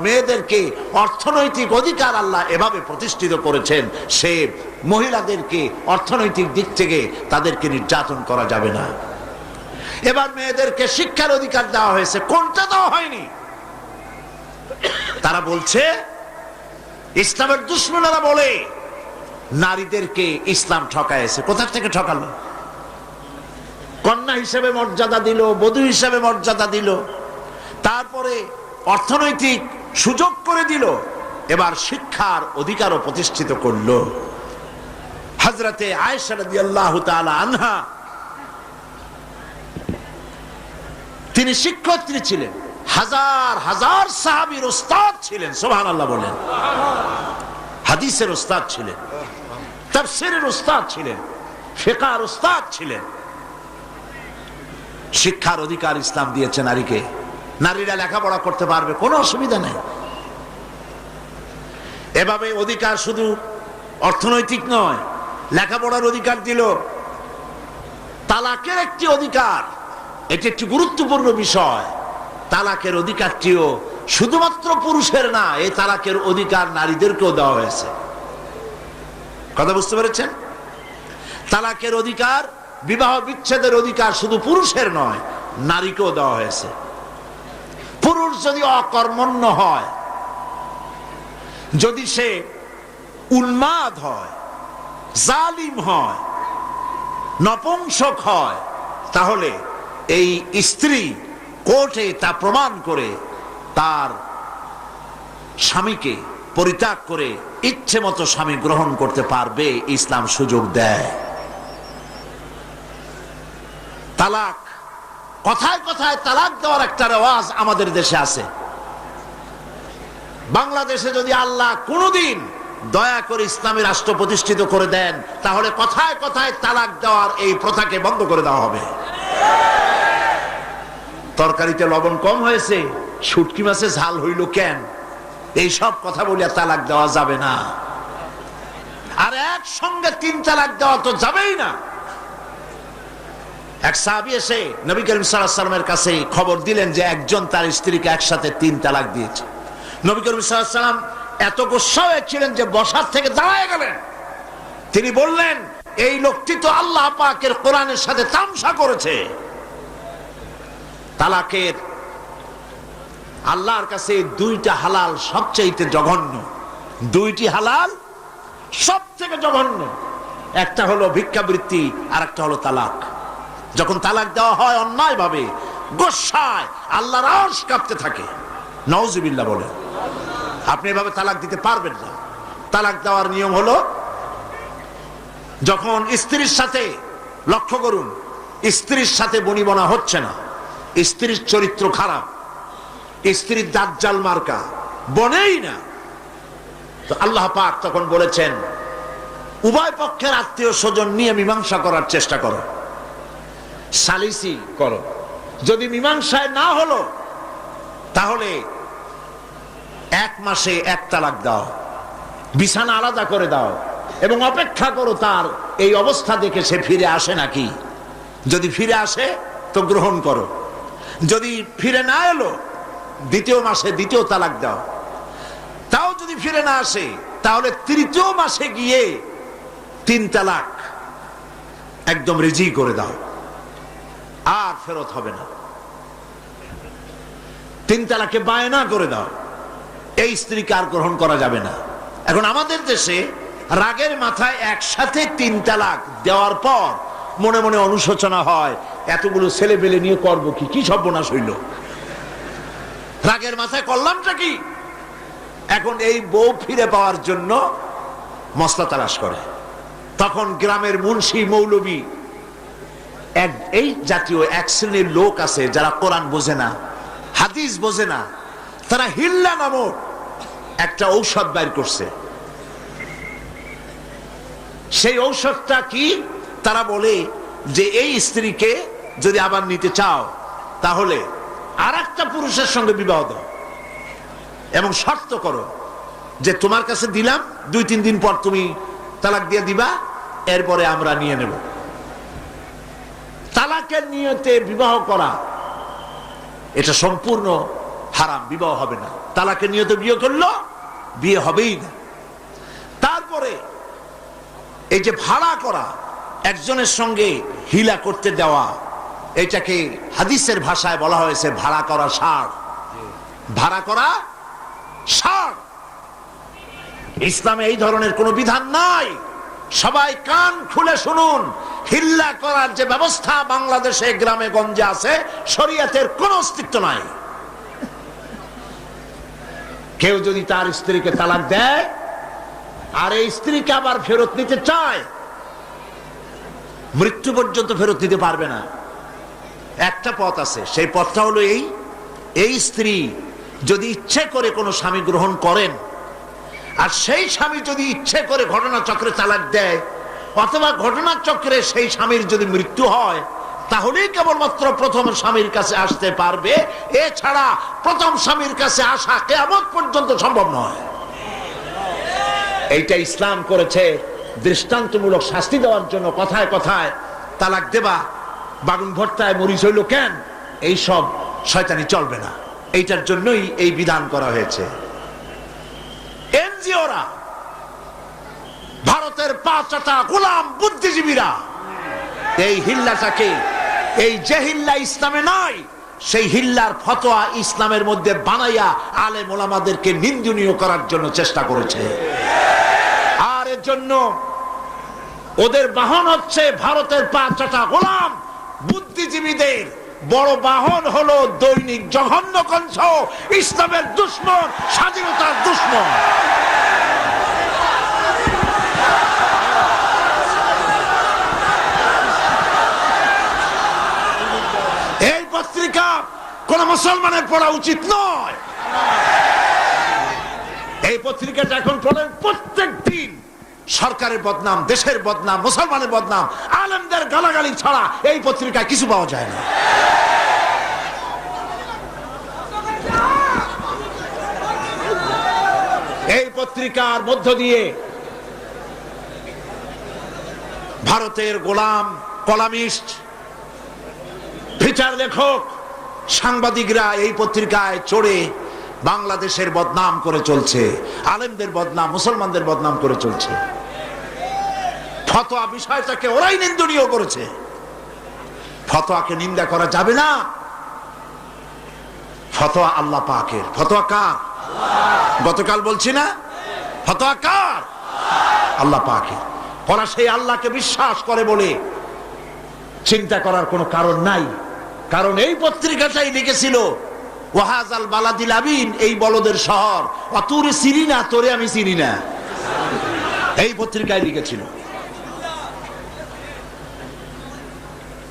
মেয়েদেরকে অর্থনৈতিক অধিকার আল্লাহ এভাবে প্রতিষ্ঠিত করেছেন, সে মহিলাদেরকে অর্থনৈতিক দিক থেকে তাদেরকে নির্যাতন করা যাবে না। এবার মেয়েদেরকে শিক্ষার অধিকার দেওয়া হয়েছে, কোনটা দেওয়া হয়নি? তারা বলছে, ইসলামের দুশমনেরা বলে নারীদেরকে ইসলাম ঠকাইছে। কোথা থেকে ঠকালো? কন্যা হিসেবে মর্যাদা দিল, বধূ হিসেবে মর্যাদা দিল, তারপরে অর্থনৈতিক সুযোগ করে দিল, এবার শিক্ষার অধিকারও প্রতিষ্ঠিত করলো। হযরতে আয়েশা রাদিয়াল্লাহু তাআলা আনহা, তিনি শিক্ষয়িত্রী ছিলেন, হাজার হাজার সাহাবীর উস্তাদ ছিলেন। সুবহানাল্লাহ বলেন। হাদিসের উস্তাদ ছিলেন, তাফসীরের উস্তাদ ছিলেন, ফিকহের উস্তাদ ছিলেন। শিক্ষার অধিকার ইসলাম দিয়েছে নারীকে। নারীরা লেখাপড়া করতে পারবে, কোনো অসুবিধা নেই। এভাবে অধিকার শুধু অর্থনৈতিক নয়, লেখাপড়ার অধিকার দিল। তালাকের একটি অধিকার, এটি একটি গুরুত্বপূর্ণ বিষয়। তালাকের অধিকারটিও শুধুমাত্র পুরুষের না, এই তালাকের অধিকার নারীদেরকেও দেওয়া হয়েছে। কথা বুঝতে পেরেছেন? তালাকের অধিকার, বিবাহ বিচ্ছেদের অধিকার শুধু পুরুষের নয়, নারীকেও দেওয়া হয়েছে। পুরুষ যদি অকর্মণ্য হয়, যদি সে উন্মাদ হয়, জালিম হয়, নপুংসক হয়, তাহলে এই স্ত্রী কোর্টে তা প্রমাণ করে তার স্বামীকে পরিত্যাগ করে ইচ্ছে মতো স্বামী গ্রহণ করতে পারবে, ইসলাম সুযোগ দেয়। তালাক, কথায় কথায় তালাক দেওয়ার একটা রেওয়াজ আমাদের দেশে আছে। বাংলাদেশে যদি আল্লাহ কোনদিন দয়া করে ইসলামী রাষ্ট্র প্রতিষ্ঠিত করে দেন, তাহলে কথায় কথায় তালাক দেওয়ার এই প্রথাকে বন্ধ করে দেওয়া হবে। তরকারিতে লবণ কম হয়েছে, শুটকি মাছে ঝাল হইল কেন, এই সব কথা বলিয়া তালাক দেওয়া যাবে না। আর একসঙ্গে 3 তালাক দেওয়া তো যাবেই না। এক সাহাবী এসে নবী করিম সাল্লাল্লাহু আলাইহি ওয়াসাল্লামের কাছে খবর দিলেন যে একজন তার স্ত্রীকে একসাথে 3 তালাক দিয়েছে। নবী করিম সাল্লাল্লাহু আলাইহি ওয়াসাল্লাম এত গোসা হয়েছিলেন যে বসার থেকে দাঁড়ায় গেলেন। তিনি বললেন, এই লোকটি তো আল্লাহ পাকের কোরআনের সাথে তামসা করেছে। তালাকের আল্লাহর কাছে 2টা হালাল সবচেয়ে জঘন্য, 2টি হালাল সব থেকে জঘন্য। একটা হলো ভিক্ষাবৃত্তি, আর একটা হলো তালাক। যখন তালাক দেওয়া হয় অন্যায় ভাবে, গোসায় আল্লাহর আরশ কাঁপতে থাকে। নাউজুবিল্লাহ বলে। আপনি এভাবে তালাক দিতে পারবেন না। তালাক দেওয়ার নিয়ম হলো, যখন স্ত্রীর সাথে, লক্ষ্য করুন, স্ত্রীর সাথে বনিবনা হচ্ছে না, স্ত্রীর চরিত্র খারাপ, স্ত্রীর দাজ্জাল মার্কা, বনেই না, তো আল্লাহ পাক তখন বলেছেন, উভয় পক্ষের আত্মীয় স্বজন নিয়ে মীমাংসা করার চেষ্টা করো, সালিসি করো। যদি মীমাংসায় না হলো, তাহলে 1 মাসে 1 তালাক দাও, বিছানা আলাদা করে দাও, এবং অপেক্ষা করো তার এই অবস্থা দেখে সে ফিরে আসে নাকি। যদি ফিরে আসে তো গ্রহণ করো, যদি ফিরে না এলো 2য় মাসে 2য় তালাক দাও। তাও যদি ফিরে না আসে, তাহলে 3য় মাসে গিয়ে 3 তালাক একদম রেজি করে দাও, আর ফেরত হবে না। 3 তালাকে বায়না করে দাও, এই স্ত্রীকে আর গ্রহণ করা যাবে না। এখন আমাদের দেশে রাগের মাথায় একসাথে 3 তালাক দেওয়ার পর মনে মনে অনুশোচনা হয়, এতগুলো ছেলে পেলে নিয়ে করবো কি, কি সর্বনাশ হইল, রাগের মাথায় করলামটা কি। এখন এই বউ ফিরে পাওয়ার জন্য মসলা তালাশ করে। তখন গ্রামের মুন্সি মৌলবী এই জাতীয় এক শ্রেণীর লোক আছে যারা কোরআন বোঝে না, হাদিস বোঝে না, তারা হিল্লা নামক একটা ঔষধ বাইর করছে। সেই ঔষধটা কি? তারা বলে যে এই স্ত্রীকে যদি আবার নিতে চাও তাহলে আর একটা পুরুষের সঙ্গে বিবাহ দাও এবং শর্ত করো যে তোমার কাছে দিলাম, 2-3 দিন পর তুমি তালাক দিয়ে দিবা, এরপরে আমরা নিয়ে নেব। তালাকের নিয়তে বিবাহ করা এটা সম্পূর্ণ হারাম, বিবাহ হবে না। তালাকের নিয়তে বিয়ে করলো বিয়ে হবেই না। তারপরে এই যে ভাড়া করা, একজনের সঙ্গে হিলা করতে দেওয়া, এটাকে হাদিসের ভাষায় বলা হয়েছে ভাড়া করা ষাঁড়। ভাড়া করা ষাঁড়। ইসলামে এই ধরনের কোনো বিধান নাই। সবাই কান খুলে শুনুন, হিল্লা করার যে ব্যবস্থা বাংলাদেশে গ্রামে গঞ্জে আছে, শরীয়তের কোনো অস্তিত্ব নাই। কেউ যদি তার স্ত্রীকে তালাক দেয় আর এই স্ত্রীকে আবার ফেরত নিতে চায়, মৃত্যু পর্যন্ত ফেরত নিতে পারবে না। একটা পথ আছে, সেই পথটা হলো এই স্ত্রী যদি ইচ্ছে করে কোনো স্বামী গ্রহণ করেন, আর সেই স্বামী যদি ইচ্ছে করে ঘটনাচক্রে তালাক দেয়, অথবা ঘটনাচক্রে সেই স্বামীর যদি মৃত্যু হয়, তাহলেই কেবলমাত্র প্রথম স্বামীর কাছে আসতে পারবে। এছাড়া প্রথম স্বামীর কাছে আসা কিয়ামত পর্যন্ত সম্ভব নয়। এইটা ইসলাম করেছে দৃষ্টান্তমূলক শাস্তি দেওয়ার জন্য। কথায় কথায় তালাক দেবা, বাগুন ভর্তায় মরিচ হইল কেন, এইসব শয়তানি চলবে না। এইটার জন্যই এই বিধান করা হয়েছে। এনজিওরা, ভারতের 5টা গোলাম বুদ্ধিজীবীরা এই হিল্লাটাকে, এই যে হিল্লা ইসলামে নাই, সেই হিল্লার ফতোয়া ইসলামের মধ্যে বানাইয়া আলেম ওলামাদেরকে নিন্দনীয় করার জন্য চেষ্টা করেছে। আর এর জন্য ওদের বাহন হচ্ছে ভারতের 5টা গোলাম বুদ্ধিজীবীদের বড় বাহন হলো দৈনিক জঘন্য কণ্ঠ, ইসলামের দুশমন, স্বাধীনতার দুশমন। এই পত্রিকা কোন মুসলমানের পড়া উচিত নয়। এই পত্রিকাটা এখন পড়েন প্রত্যেক দিন সরকারের বদনাম, দেশের বদনাম, মুসলমানের বদনাম, আলেমদের গালাগালি ছাড়া এই পত্রিকায় কিছু পাওয়া যায় না। এই পত্রিকার মধ্য দিয়ে ভারতের গোলাম, কলামিস্ট, ফিচার লেখক, সাংবাদিকরা এই পত্রিকায় চড়ে বাংলাদেশের বদনাম করে চলছে, আলেমদের বদনাম, মুসলমানদের বদনাম করে চলছে। ফতোয়া বিষয়টাকে ওরাই নিন্দনীয় করেছে। ফতোয়াকে নিন্দা করা যাবে না। ফতোয়া আল্লাহ পাকের। ফতোয়া কার? গতকাল বলছি না, ফতোয়া কার? আল্লাহ পাকের। ওরা সেই আল্লাহকে বিশ্বাস করে বলে চিন্তা করার কোনো কারণ নাই। কারণ এই পত্রিকাটাই লিখেছিল ওয়াহাজাল বালাদিল আমিন, এই বলদের শহর, অতুরে চিনি না, তোরে আমি চিনি না, এই পত্রিকায় লিখেছিল।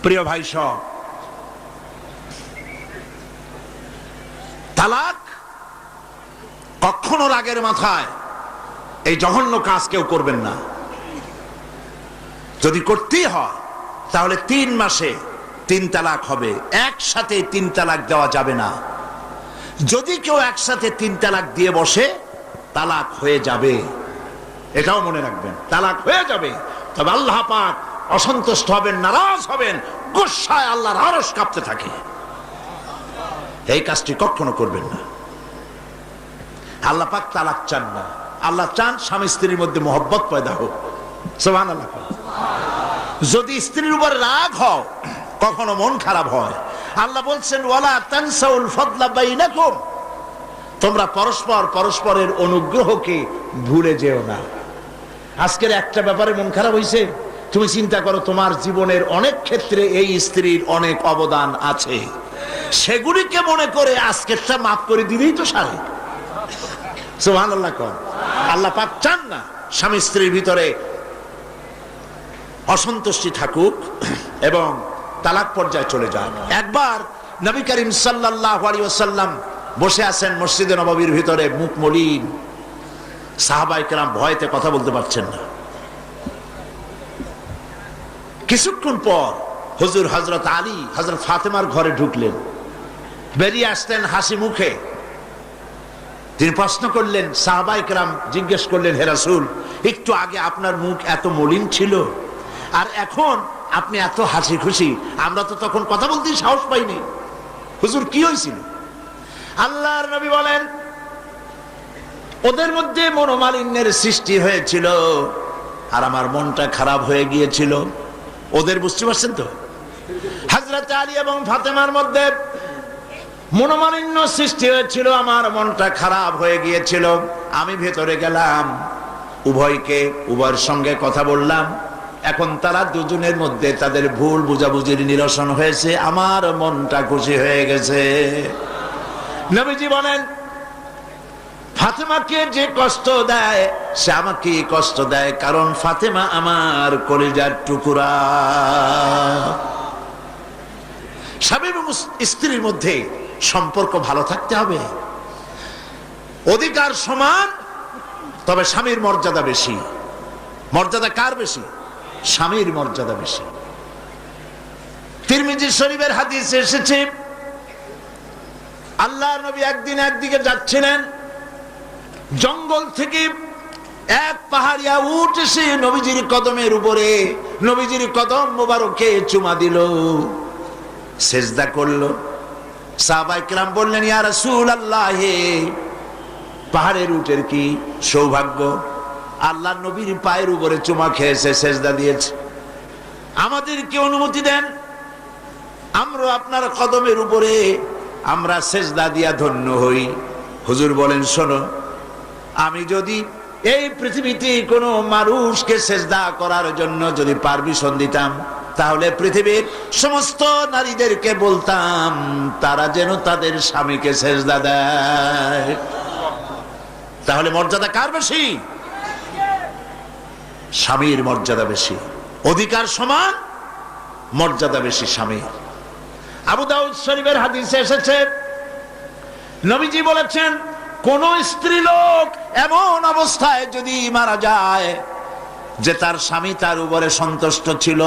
প্রিয় ভাই সব, তালাক কখনো রাগের মাথায় এই জঘন্য কাজ কেউ করবেন না। যদি করতেই হয় তাহলে 3 মাসে 3 তালাক হবে, একসাথে 3 তালাক দেওয়া যাবে না। যদি কেউ একসাথে 3 তালাক দিয়ে বসে, তালাক হয়ে যাবে, এটাও মনে রাখবেন, তালাক হয়ে যাবে। তবে আল্লাহ পাক অসন্তুষ্ট হবেন, নারাজ হবেন, গুসায় আল্লাহর আরশ কাঁপতে থাকে। এই কাজটি কখনো করবেন না। আল্লাহ পাক তালাক চান না। আল্লাহ চান স্বামী স্ত্রীর মধ্যে মহব্বত পয়দা হোক। সুবহানাল্লাহ। যদি স্ত্রীর উপর রাগ হয়, কখনো মন খারাপ হয়, আল্লাহ বলছেন ওয়ালা তানসাউল ফাদলা বাইনাকুম, তোমরা পরস্পরের অনুগ্রহকে ভুলে যেও না। আজকের একটা ব্যাপারে মন খারাপ হইছে, তুমি চিন্তা করো তোমার জীবনের অনেক ক্ষেত্রে এই স্ত্রীর অনেক অবদান আছে, সেগুলিকে মনে করে আজকেরটা মাফ করে দিলেই তো সারে। সুবহানাল্লাহ। আল্লাহ পাক চান না স্বামী স্ত্রীর ভিতরে অসন্তুষ্টি থাকুক এবং তালাক পর্যায়ে চলে যায়। একবার নবী করিম সাল্লাল্লাহু আলাইহি ওয়াসাল্লাম বসে আছেন মসজিদে নববীর ভিতরে, মুখ মলিন, সাহাবায়ে কেরাম ভয়তে কথা বলতে পারছেন না। কিছুক্ষণ পর হুজুর হযরত আলী হযরত ফাতেমার ঘরে ঢুকলেন, বেরিয়ে আসতেন হাসি মুখে। তিনি প্রশ্ন করলেন, সাহাবায়ে কেরাম জিজ্ঞেস করলেন, হে রাসূল, একটু আগে আপনার মুখ এত মলিন ছিল আর এখন আপনি এত হাসি খুশি, আমরা তো তখন কথা বলতেই সাহস পাইনি, হুজুর কি হয়েছিল? আল্লাহর নবী বলেন, ওদের মধ্যে মনোমালিন্যের সৃষ্টি হয়েছিল আর আমার মনটা খারাপ হয়ে গিয়েছিল। ওদের, বুঝতে পারছেন তো, হযরত আলী এবং ফাতেমার মধ্যে মনোমালিন্য সৃষ্টি হয়েছিল, আমার মনটা খারাপ হয়ে গিয়েছিল। আমি ভেতরে গেলাম, উভয়ের সঙ্গে কথা বললাম। এখন তারা দুজনের মধ্যে তাদের ভুল বুঝাবুঝির নিরসন হয়েছে, আমার মনটা খুশি হয়ে গেছে। নবীজি বলেন, ফাতেমাকে যে কষ্ট দেয় সে আমাকে কষ্ট দেয়, কারণ ফাতেমা আমার কলিজার টুকরা। স্বামী এবং স্ত্রীর মধ্যে সম্পর্ক ভালো থাকতে হবে, অধিকার সমান, তবে স্বামীর মর্যাদা বেশি। মর্যাদা কার বেশি? স্বামীর মর্যাদা বেশি। তিরমিজি শরীফের হাদিসে এসেছে, আল্লাহর নবী একদিন একদিকে যাচ্ছিলেন, জঙ্গল থেকে এক পাহাড়িয়া উট এসে নবীজির কদমের উপরে, নবীজির কদম মোবারকে চুমা দিল, সেজদা করলো। সাহাবায়ে কেরাম বললেন, ইয়া রাসূলুল্লাহ, পাহাড়ের উটের কি সৌভাগ্য, আল্লাহর নবীর পায়ের উপরে চুমা খেয়েছে, সেজদা দিয়েছে, আমাদেরকে অনুমতি দেন, আমরা আপনার কদমের উপরে আমরা সেজদা দিয়া ধন্য হই। হুজুর বলেন, শোনো, আমি যদি এই পৃথিবীতে কোনো মানুষকে সেজদা করার জন্য যদি পারমিশন দিতাম, তাহলে পৃথিবীর সমস্ত নারীদেরকে বলতাম তারা যেন তাদের স্বামীকে সেজদা দেয়। তাহলে মর্যাদা কার বেশি? স্বামীর মর্যাদা বেশি, অধিকার সমান, মর্যাদা বেশি স্বামীর। আবু দাউদ শরীফের হাদিসে এসেছে, নবীজি বলেছেন, কোন স্ত্রী লোক এমন অবস্থায় যদি মারা যায় যে তার স্বামী তার উপরে সন্তুষ্ট ছিল,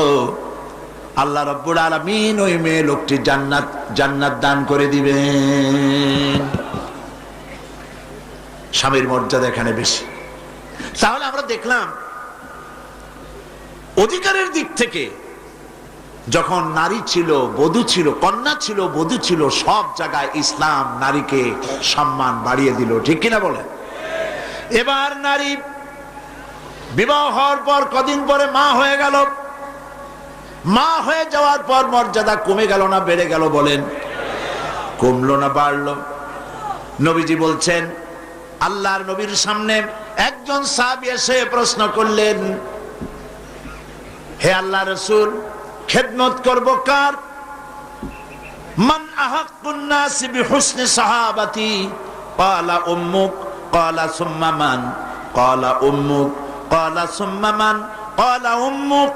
আল্লাহ রাব্বুল আলামিন ওই মেয়ে লোকটি জান্নাত দান করে দিবেন। স্বামীর মর্যাদা এখানে বেশি। তাহলে আমরা দেখলাম অধিকারের দিক থেকে যখন নারী ছিল, বধূ ছিল, কন্যা ছিল, বধূ ছিল, সব জায়গায় ইসলাম নারীকে সম্মান বাড়িয়ে দিল, ঠিক কিনা বলেন? এবার নারী বিবাহ হওয়ার পর কদিন পরে মা হয়ে গেল, মা হয়ে যাওয়ার পর মর্যাদা কমে গেল না বেড়ে গেল? বলেন, কমলো না বাড়লো? নবীজি বলছেন, আল্লাহর নবীর সামনে একজন সাহাবী এসে প্রশ্ন করলেন, হে আল্লাহর রাসূল, খেদমত করব কার? মান আহাক্কুন নাস বিহুসনি সাহাবাতি? ক্বালা উম্মুক। ক্বালা সুম্মা মান? ক্বালা উম্মুক। ক্বালা সুম্মা মান? ক্বালা উম্মুক।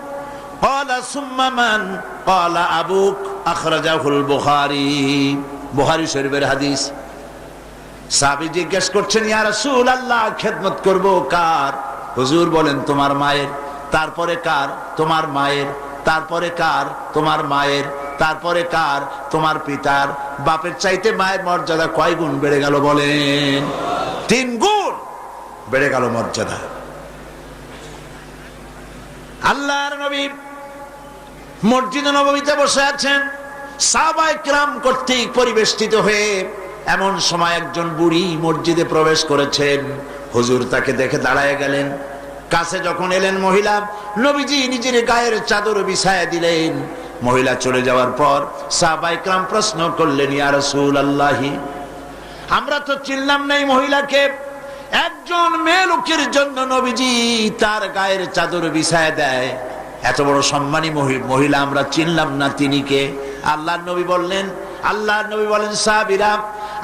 ক্বালা সুম্মা মান? ক্বালা আবুক। আখরাজাহুল বুখারী। বুখারী শরীফের হাদিস। সাহাবী জিজ্ঞেস করছেন, ইয়া রাসূলুল্লাহ, খেদমত করব কার? হুজুর বলেন, তোমার মায়ের। তারপরে কার? তোমার মায়ের। তারপরে কার? তোমার মায়ের। তারপরে কার? তোমার পিতার। বাপের চাইতে মায়ের মর্যাদা কয় গুণ বেড়ে গেল? বলেন, 3 গুণ বেড়ে গেল মর্যাদা। আল্লাহর নবী মসজিদে নববীতে বসে আছেন, সাহাবায়ে কিরাম কর্তৃক পরিবেষ্টিত হয়ে। এমন সময় একজন বুড়ি মসজিদে প্রবেশ করেছেন। হুজুর তাকে দেখে দাঁড়ায় গেলেন। কাছে যখন এলেন মহিলা, নবীজি নিজের গায়ের চাদর বিছায়া দিলেন। মহিলা চলে যাওয়ার পর সাহাবায়ে কিরাম প্রশ্ন করলেন, ইয়া রাসূলুল্লাহ, আমরা তো চিনলাম না এই মহিলাকে, একজন মেয়ে লোকের জন্য নবীজি তার গায়ের চাদর বিছায়া দেয়, এত বড় সম্মানী মহিলা আমরা চিনলাম না, তিনি কে? আল্লাহর নবী বলেন, সাহাবীরা,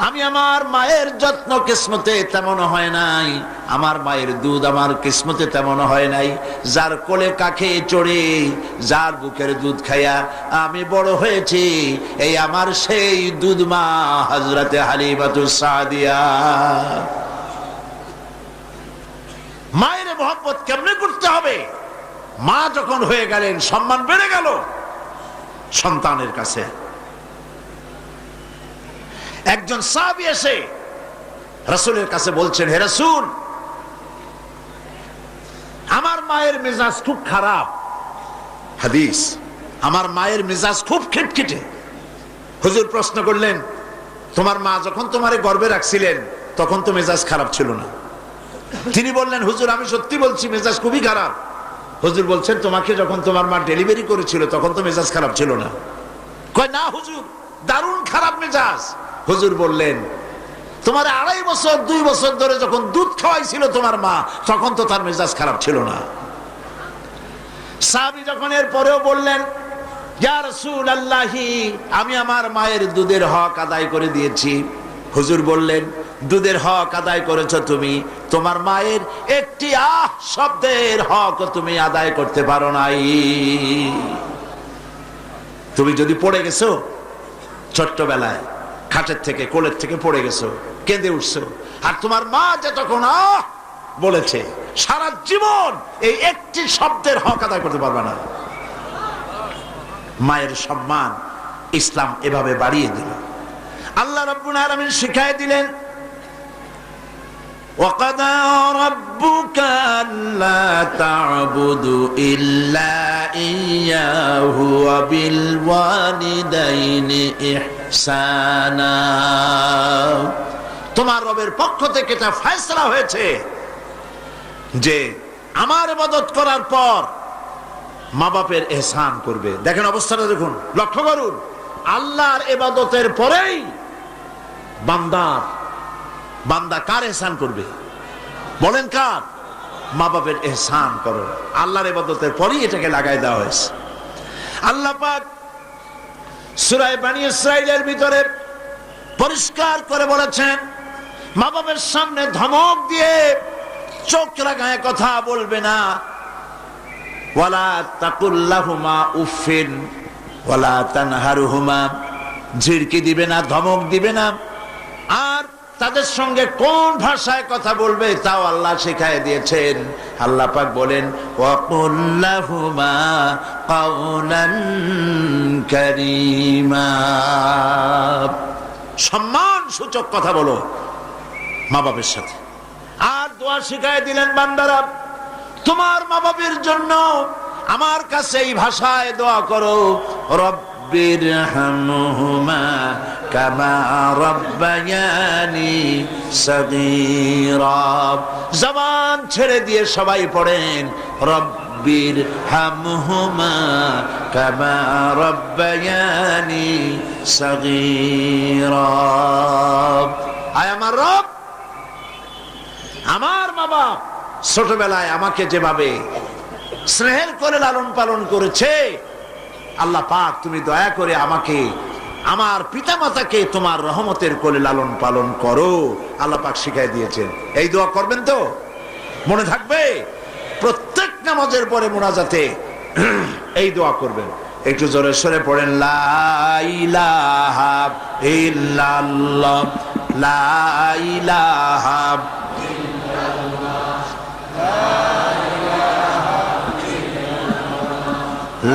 আমি আমার মায়ের যত্ন কিসমতে তেমন হয় নাই, আমার মায়ের দুধ আমার কিসমতে তেমন হয় নাই। যার কোলে কাকে চড়ে, যার বুকের দুধ খাইয়া আমি বড় হয়েছি, এই আমার সেই দুধ মা হযরতে হালিমাতুস সাদিয়া। মায়ের মহব্বত কেমনে করতে হবে? মা যখন হয়ে গেলেন, সম্মান বেড়ে গেল সন্তানের কাছে। একজন সাহাবী এসে রাসূলের কাছে বলছেন, হে রাসূল, আমার মায়ের মেজাজ খুব খারাপ। হাদিস, আমার মায়ের মেজাজ খুব খিটখিটে। হুজুর প্রশ্ন করলেন, তোমার মা যখন তোমারে গর্ভে রাখছিলেন তখন তো মেজাজ খারাপ ছিল না? তিনি বললেন, হুজুর আমি সত্যি বলছি, মেজাজ খুবই খারাপ। হুজুর বলছেন, তোমাকে যখন তোমার মা ডেলিভারি করেছিল তখন তো মেজাজ খারাপ ছিল না? কয়, না হুজুর, দারুণ খারাপ মেজাজ। হুজুর বললেন, তোমার 2.5 বছর 2 বছর ধরে যখন দুধ খাওয়াইছিল তোমার মা, তখন তো তার মেজাজ খারাপ ছিল না। সাহাবী যখন এর পরেও বললেন, ইয়া রাসূলুল্লাহি, আমি আমার মায়ের দুধের হক আদায় করে দিয়েছি। হুজুর বললেন, দুধের হক আদায় করেছো তুমি, তোমার মায়ের একটি আহ শব্দের হক তুমি আদায় করতে পারো নাই। তুমি যদি পড়ে গেছো ছোট্টবেলায়, খাটের থেকে কোলের থেকে পড়ে গেছো, কেঁদে উঠছো, আর তোমার মা যে তখন আহ বলেছে, সারা জীবন এই একটি শব্দের হক আদায় করতে পারবে না। মায়ের সম্মান ইসলাম এভাবে বাড়িয়ে দিল। আল্লাহ রাব্বুল আলামিন শিখায় দিলেন, وَقَضَى رَبُّكَ أَلَّا تَعْبُدُوا إِلَّا إِيَّاهُ وَبِالْوَالِدَيْنِ إِحْسَانًا। তোমার রবের পক্ষ থেকে এটা ফয়সালা হয়েছে যে আমার ইবাদত করার পর মা বাপের ইহসান করবে। দেখেন অবস্থাটা, দেখুন, লক্ষ্য করুন, আল্লাহর ইবাদতের পরেই বান্দা কার ইহসান করবে? বলেন কার? মা বাপের ইহসান করো। আল্লাহর ইবাদতের পরেই এটাকে লাগাই দেওয়া হয়েছে। আল্লাহ পাক সূরা বনী ইসরাঈলের ভিতরে পরিষ্কার করে বলেছেন, মা বাপের সামনে ধমক দিয়ে চোখ রাগায় কথা বলবে না। ওয়ালা তাকুল্লাহুমা উফিন ওয়ালা তানহারহুমা, ঝিড়কি দিবে না, ধমক দিবে না। আর তাদের সঙ্গে কোন ভাষায় কথা বলবে তাও আল্লাহ শিখায় দিয়েছেন। আল্লাহ পাক বলেন, ওয়াকুল্লাহুমা কাওলান কারীমা, সম্মান সূচক কথা বলো মা বাবার সাথে। আর দোয়া শিখায় দিলেন, বান্দারা তোমার মা বাবার জন্য আমার কাছে এই ভাষায় দোয়া করো, রব্বিরহামহুমা কামা রাব্বায়ানি সাগীরা। জবান ছেড়ে দিয়ে সবাই পড়েন, রব্বিরহামহুমা কামা রাব্বায়ানি সাগীরা। আয় আমার রব, আমার মা বাপ ছোটবেলায় আমাকে যেভাবে স্নেহের করে লালন পালন করেছে, আল্লাহ পাক তুমি দয়া করে আমাকে, আমার পিতা মাতাকে তোমার রহমতের কোলে লালন পালন করো। আল্লাহ পাক শিখাই দিয়েছেন। এই দোয়া করবেন তো? মনে থাকবে? প্রত্যেক নামাজের পরে মুনাজাতে এই দোয়া করবেন। একটু জোরে সরে পড়েন, লা ইলাহা ইল্লাল্লাহ, লা ইলাহা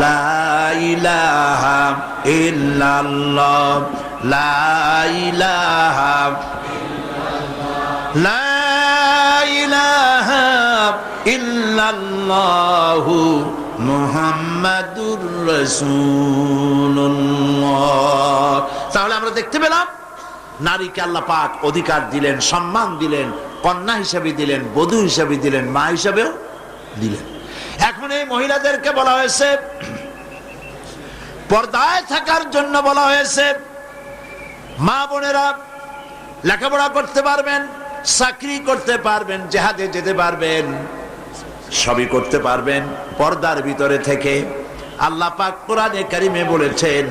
লা ইলাহা ইল্লাল্লাহ, লা ইলাহা লা ইলাহা ইল্লাল্লাহু মুহাম্মাদুর রাসূলুল্লাহ। তাহলে আমরা দেখতে পেলাম, নারীকে আল্লাহ পাক অধিকার দিলেন, সম্মান দিলেন, কন্যা হিসাবে দিলেন, বধূ হিসাবে দিলেন, মা হিসাবেও দিলেন। এখন এই মহিলাদেরকে বলা হয়েছে, পর্দায় থাকার জন্য বলা হয়েছে। মা বোনেরা লেখাপড়া করতে পারবেন, চাকরি করতে পারবেন, জিহাদে যেতে পারবেন, সবই করতে পারবেন পর্দার ভিতরে থেকে। আল্লাহ পাক কোরআনে কারিমে বলেছেন,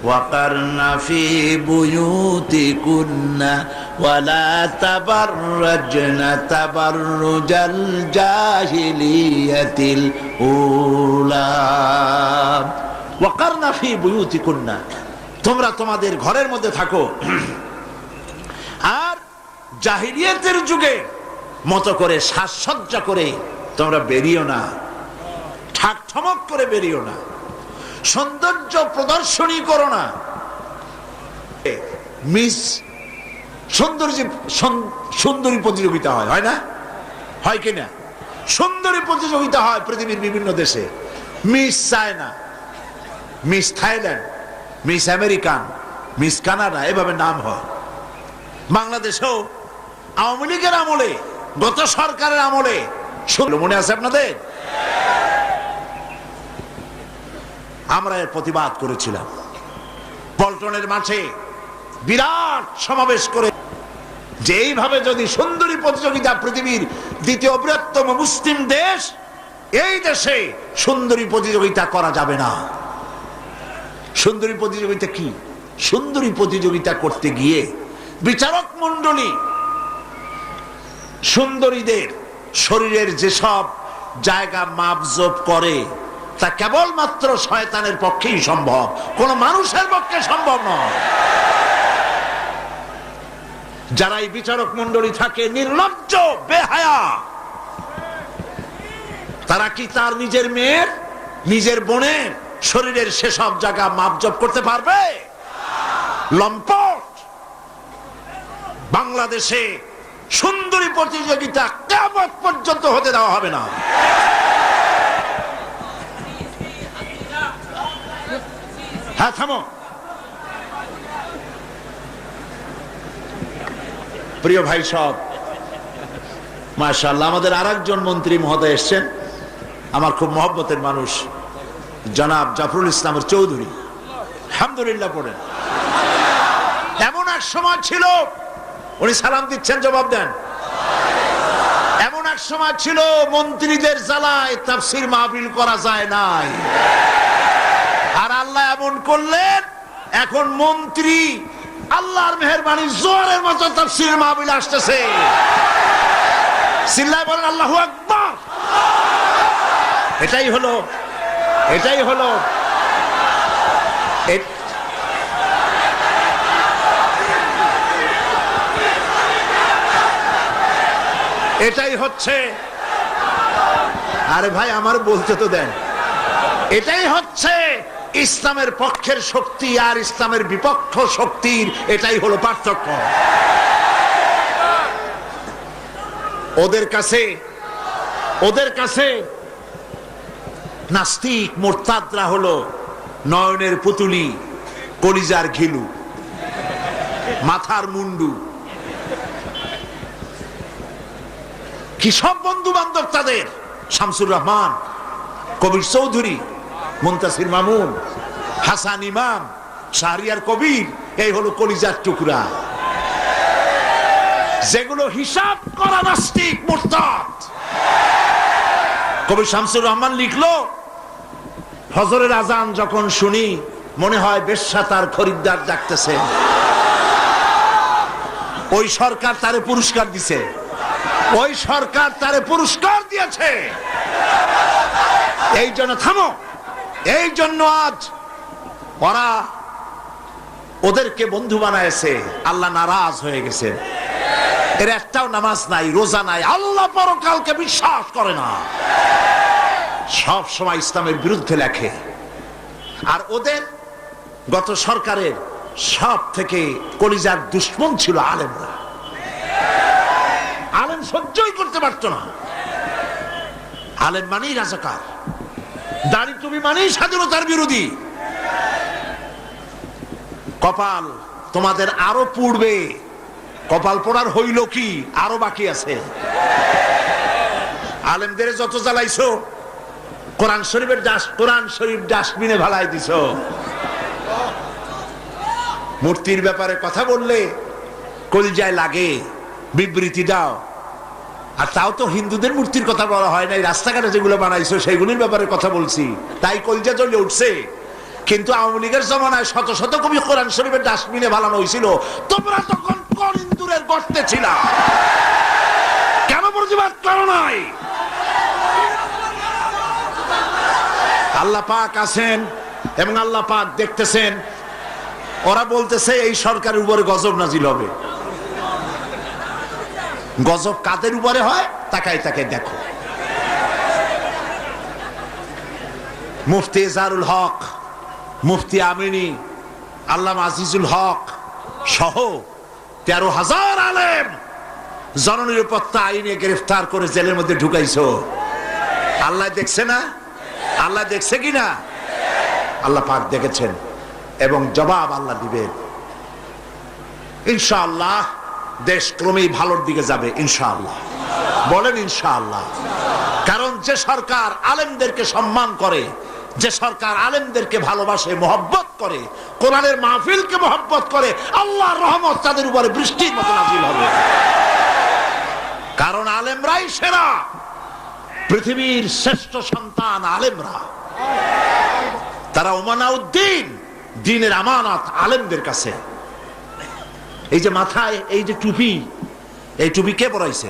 ওয়াকারনা ফি বুয়ুতিকুন্না ওয়ালা তাবাররাজনা তাবাররুজাল জাহিলিয়াতিল উলা। ওয়াকারনা ফি বুয়ুতিকুন্না, তোমরা তোমাদের ঘরের মধ্যে থাকো, আর জাহিলিয়াতের যুগে মতো করে সাজসজ্জা করে তোমরা বেরিও না, ঠাক ঠমক করে বেরিও না, সৌন্দর্য প্রদর্শনী করো না। মিস সুন্দরী প্রতিযোগিতা হয় না? হয় কিনা? সুন্দরী প্রতিযোগিতা হয় পৃথিবীর বিভিন্ন দেশে। Miss China, miss Thailand, miss American, miss Canada, এভাবে নাম হয়। বাংলাদেশেও আওয়ামী লীগের আমলে, গত সরকারের আমলে, মনে আছে আপনাদের? আমরা এর প্রতিবাদ করেছিলাম। পল্টনের মাঠে বিরাট সমাবেশ করে, যে এইভাবে যদি সুন্দরী প্রতিযোগিতা, পৃথিবীর দ্বিতীয় বৃহত্তম মুসলিম দেশ, এই দেশে সুন্দরী প্রতিযোগিতা করা যাবে না। সুন্দরী প্রতিযোগিতা কি? সুন্দরী প্রতিযোগিতা করতে গিয়ে বিচারক মণ্ডলী সুন্দরীদের শরীরের যেসব জায়গা মাপজোপ করে, তা কেবলমাত্র শয়তানের পক্ষেই সম্ভব, কোন মানুষের পক্ষে সম্ভব নয়। যারা এই বিচারক মণ্ডলী থাকে নির্লজ্জ, বেহায়া, তারা কি তার নিজের মেয়ের, নিজের বোনের শরীরের সেসব জায়গা মাপজোপ করতে পারবে? লম্পট। বাংলাদেশে সুন্দরী প্রতিযোগিতা কিয়ামত পর্যন্ত হতে দেওয়া হবে না। হ্যাঁ, থামো। প্রিয় ভাই সব, মাশাআল্লাহ, আমাদের আরেকজন মন্ত্রী মহোদয় এসছেন, আমার খুব মহব্বতের মানুষ, জনাব জাফরুল ইসলামের চৌধুরী। আলহামদুলিল্লাহ পড়েন। এমন এক সময় ছিল, উনি সালাম দিচ্ছেন, জবাব দেন। এমন এক সময় ছিল মন্ত্রীদের জ্বালায় তাফসীর মাহফিল করা যায় নাই, আর আল্লাহ এমন করলেন এখন মন্ত্রী আল্লাহর মেহেরবানি জোয়ারের মতো তাফসীর মাহফিল আসতেছে। চিল্লায় বলেন আল্লাহু আকবার। এটাই হলো এটাই হচ্ছে, আরে ভাই আমার বলতে তো দেন, এটাই হচ্ছে ইসলামের পক্ষের শক্তি আর ইসলামের বিপক্ষ শক্তির, এটাই হলো পার্থক্য। ওদের কাছে নাস্তিক মোরতাদরা হলো নয়নের পুতুলি, কলিজার ঘিলু, মাথার মুন্ডু। কি সব বন্ধু বান্ধব তাদের! শামসুর রহমান, কবির চৌধুরী, মুনতাসির মামুন, হাসান ইমাম, শাহরিয়ার কবির, এই হলো কলিজার টুকরা, যেগুলো হিসাব করা নাস্তিক মুরতাদ। কবি শামসুর রহমান লিখলো, ফজরের আজান যখন শুনি মনে হয় বেশ্যা তার খরিদ্দার ডাকতেছে। ওই সরকার তারে পুরস্কার দিছে, ওই সরকার তারে পুরস্কার দিয়েছে। এই জন্য থামো, এই জন্য আজ ওরা ওদেরকে বন্ধু বানায়ছে, আল্লাহ নারাজ হয়ে গেছে। এর একটাও নামাজ নাই, রোজা নাই, আল্লাহ পরকালকে বিশ্বাস করে না, সব সময় ইসলামের বিরুদ্ধে লেখে। আর ওদের গত সরকারের সব থেকে কলিজার দুশ্মন ছিল আলেমরা। আলেম সহ্যই করতে পারত না। আলেম মানেই রাজাকার, দাড়ি টুপি মানেই স্বাধীনতার বিরোধী। কপাল তোমাদের আরো পুড়বে, কপাল পোড়ার হইল কি, আরো বাকি আছে। আলেমদের যত জ্বালাইছো, কোরআন শরীফ ডাস্টবিনে ভালাই দিছ। মূর্তির ব্যাপারে কথা বললে কলিজায় লাগে, বিবৃতি দাও। আর তাও তো হিন্দুদের মূর্তির কথা বলা হয় নাই, রাস্তাঘাটে যেগুলো বানাইছো সেগুলির ব্যাপারে কথা বলছি, তাই কলজা জ্বলে উঠছে। কিন্তু আওয়ামী লীগের জমানায় শত শত কবি কোরআন শরীফের ডাস্টবিনে বানানো হয়েছিল, তোমরা তখন কোন ইন্দুরের গর্তে ছিলা? কেন প্রতিবাদ করো নাই? আল্লাহ পাক আছেন এবং আল্লাহ পাক দেখতেছেন। ওরা বলতেছে এই সরকারের উপরে গজব নাজিল হবে। গজব কাদের উপরে হয়? তাকাই তাকাই দেখো। মুফতি এজারুল হক, মুফতি আমিনী, আল্লামা আজিজুল হক সহ 13,000 আলেম জননিরাপত্তা আইনে গ্রেফতার করে জেলের মধ্যে ঢুকাইছো। আল্লাহ দেখছে না? আল্লাহ দেখছে কিনা? আল্লাহ পাক দেখেছেন এবং জবাব আল্লাহ দিবেন ইনশাআল্লাহ। দেশ ক্রমেই ভালোর দিকে যাবে ইনশাআল্লাহ। বলেন ইনশাআল্লাহ। কারণ যে সরকার আলেমদেরকে সম্মান করে, যে সরকার আলেমদেরকে ভালোবাসে, মহব্বত করে, কোরআনের মাহফিলকে মহব্বত করে, আল্লাহর রহমত তাদের উপরে বৃষ্টির মতো নাজিল হবে। কারণ আলেমরাই সেরা, পৃথিবীর শ্রেষ্ঠ সন্তান আলেমরা। তারা উমানাউদ্দিন, দ্বীনের আমানত আলেমদের কাছে। এই যে মাথায় এই যে টুপি, এই টুপি কে পড়াইছে?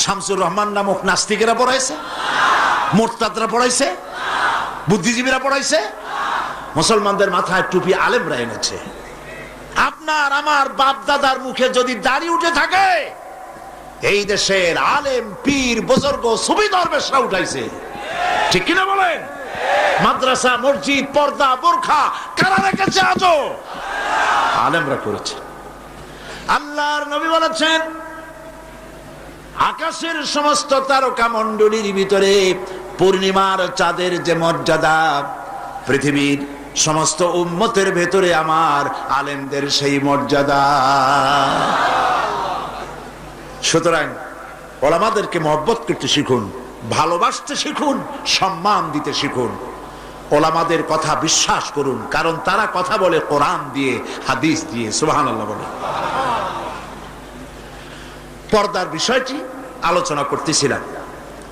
শামসুর রহমান নামক নাস্তিকেরা পড়াইছে? মুরতাদরা পড়াইছে? বুদ্ধিজীবীরা পড়াইছে? মুসলমানদের মাথায় টুপি আলেমরা এনেছে। আপনার আমার বাপ দাদার মুখে যদি দাড়ি উঠে থাকে, এই দেশের আলেম পীর বুজুর্গ সুফি দরবেশরা উঠাইছে। ঠিক কিনা বলেন? মাদ্রাসা মসজিদ পর্দা বোরখা কারা রেখেছে? আজও আলেমরা করেছে। আল্লাহর নবী বলেছেন, আকাশের সমস্ত তারকা মণ্ডলীর ভিতরে পূর্ণিমার চাঁদের যে মর্যাদা, পৃথিবীর সমস্ত উম্মতের ভেতরে আমার আলেমদের সেই মর্যাদা। সুতরাং ওলামাদেরকে মহব্বত করতে শিখুন, ভালোবাসতে শিখুন, সম্মান দিতে শিখুন। ওলামাদের কথা বিশ্বাস করুন, কারণ তারা কথা বলে কোরআন দিয়ে, হাদিস দিয়ে। সুবহানাল্লাহ বলে। পর্দার বিষয়টি আলোচনা করতেছিলাম।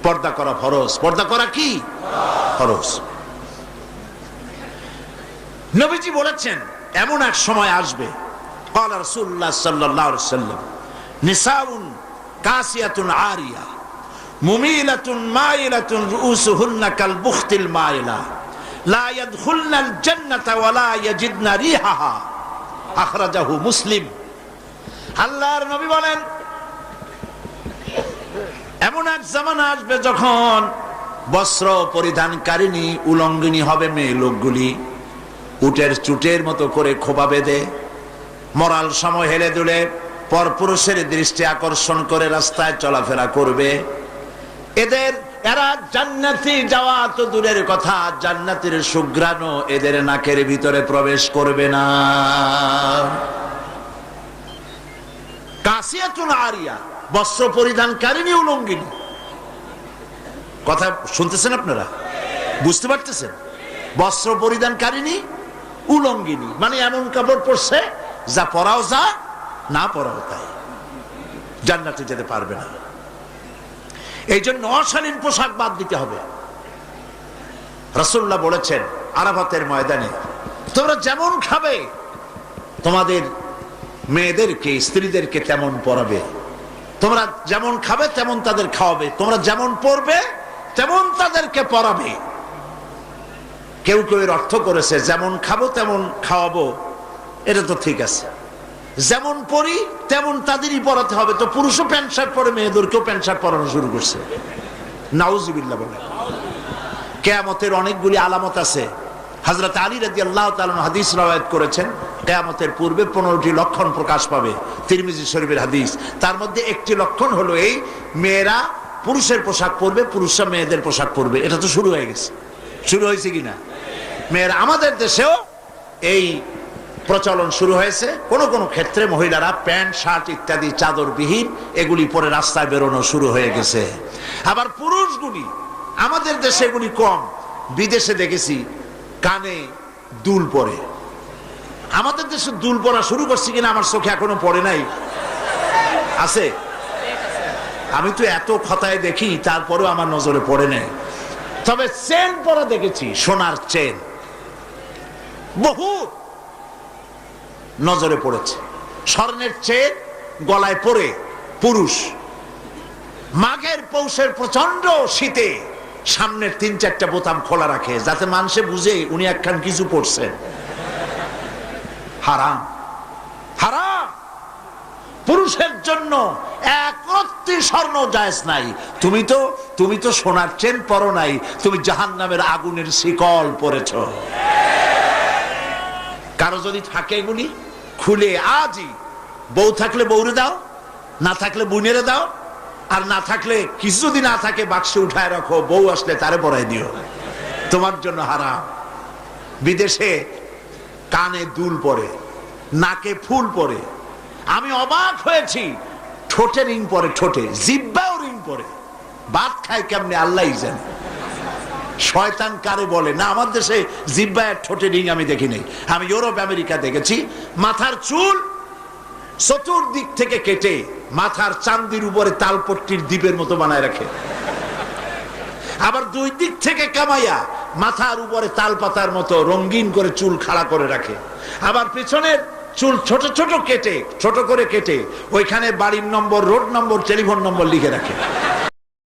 পর্দা করা ফরজ। পর্দা করা কি? ফরজ। নবীজি বলেছেন এমন এক সময় আসবে, ক্বালা রাসূলুল্লাহ সাল্লাল্লাহু আলাইহি ওয়াসাল্লাম, নিসাউন কাসিয়াতুন আরিয়া মুমিলাতুন মাইলাতুন রুউসুহুন্না কাল বুখতিল মাইলা লা ইয়াদখুলনাল জান্নাতা ওয়া লা ইয়াজিদনা রিহাহা। আখরাজাহু মুসলিম। আল্লাহর নবী বলেন, এমন এক জামানা আসবে যখন বস্ত্র পরিধানকারিণী উলঙ্গিনী হবে মেয়ে লোকগুলি, উটের চুটের মতো করে খোপা বেঁধে মরাল সময় হেলে দুলে পরপুরুষের দৃষ্টি আকর্ষণ করে রাস্তায় চলাফেরা করবে। এরা জান্নাতি যাওয়া তো দূরের কথা, জান্নাতের সুঘ্রাণও এদের নাকের ভিতরে প্রবেশ করবে না। কাসিয়াতুন আরিয়া, বস্ত্র পরিধানকারিণী উলঙ্গিনী। কথা শুনতেছেন আপনারা? বুঝতে পারতেছেন? বস্ত্র পরিধানকারিণী উলঙ্গিনী মানে এমন কাপড় পরছে যা পরাও যা, না পরাও তাই, জান্নাতে যেতে পারবে না। এই জন্য অশালীন পোশাক বাদ দিতে হবে। রাসূলুল্লাহ বলেছেন আরাফাতের ময়দানে, তোমরা যেমন খাবে তোমাদের মেয়েদেরকে, স্ত্রীদেরকে তেমন পরাবে। তোমরা যেমন খাবে তেমন তাদের খাওয়াবে। তোমরা যেমন পরবে তেমন তাদেরকে পরাবে। কেউ কেউ এর অর্থ করেছে যেমন খাবো তেমন খাওয়াবো, এটা তো ঠিক আছে। যেমন পরি তেমন তাদেরই পরাতে হবে। তো পুরুষও প্যান্ট শার্ট পরে, মেয়েদেরকেও প্যান্ট শার্ট পরানো শুরু করছে। নাউজুবিল্লাহ বলে। কিয়ামতের অনেকগুলি আলামত আছে। হযরত আলী রাদিয়াল্লাহু তাআলা হাদিস রওয়ায়াত করেছেন, কিয়ামতের পূর্বে 15টি লক্ষণ প্রকাশ পাবে। তিরমিজি শরীফের হাদিস। তার মধ্যে একটি লক্ষণ হলো এই, মেয়েরা পুরুষের পোশাক পরবে, পুরুষরা মেয়েদের পোশাক পরবে। এটা তো শুরু হয়ে গেছে। শুরু হয়েছে কিনা? মেয়েরা, আমাদের দেশেও এই প্রচলন শুরু হয়েছে। কোন কোন ক্ষেত্রে মহিলারা প্যান্ট শার্ট ইত্যাদি চাদরবিহীন এগুলি পরে রাস্তায় বেরোনো শুরু হয়ে গেছে। আবার পুরুষগুলি, আমাদের দেশে এগুলি কম, বিদেশে দেখেছি কানে দুল পরে। আমাদের দেশে দুল পরা শুরু করছে কিনা আমার চোখে এখনো পড়ে নাই। আছে? আমি তো এত খতায় দেখি, তারপরেও আমার নজরে পড়ে নেই। তবে চেন পরা দেখেছি, সোনার চেন বহু নজরে পড়েছে। স্বর্ণের চেন গলায় পরে পুরুষ মাঘের পৌষের প্রচন্ড শীতে সামনের 3-4টা বোতাম খোলা রাখে, যাতে মানুষে বুঝে উনি একখান কিছু পড়ছেন। হারাম, হারাম। পুরুষের জন্য এক রত্তি স্বর্ণ জায়েজ নাই। তুমি তো সোনার চেন পরো নাই, তুমি জাহান্নামের আগুনের শিকল পরেছ। কারো যদি থাকে এগুলি খুলে আজই, বউ থাকলে বউরে দাও, না থাকলে বুনেরে দাও, আর না থাকলে কিছু যদি না থাকে বাক্সে উঠায় রাখো, বউ আসলে তারে পরাই দিও, তোমার জন্য হারাম। বিদেশে কানে দুল পরে, নাকে ফুল পরে, আমি অবাক হয়েছি। ঠোঁটে রিং পরে, ঠোঁটে জিহ্বাও রিং পরে, ভাত খায় কেমনে আল্লাহই জানে। শয়তান কারে বলে না, আমার দেশে জিহ্বায় ঠোঁটে রিং আমি দেখি নাই। আমি ইউরোপ আমেরিকা দেখেছি, মাথার চুল চতুর্দিক থেকে কেটে মাথার চান্দির উপরে তালপট্টির দ্বীপের মতো বানায় রাখে, আবার দুই দিক থেকে কামাইয়া মাথার উপরে তাল পাতার মতো রঙিন করে চুল খাড়া করে রাখে, আবার পেছনের চুল ছোট ছোট করে কেটে ওইখানে বাড়ির নম্বর, রোড নম্বর, টেলিফোন নম্বর লিখে রাখে।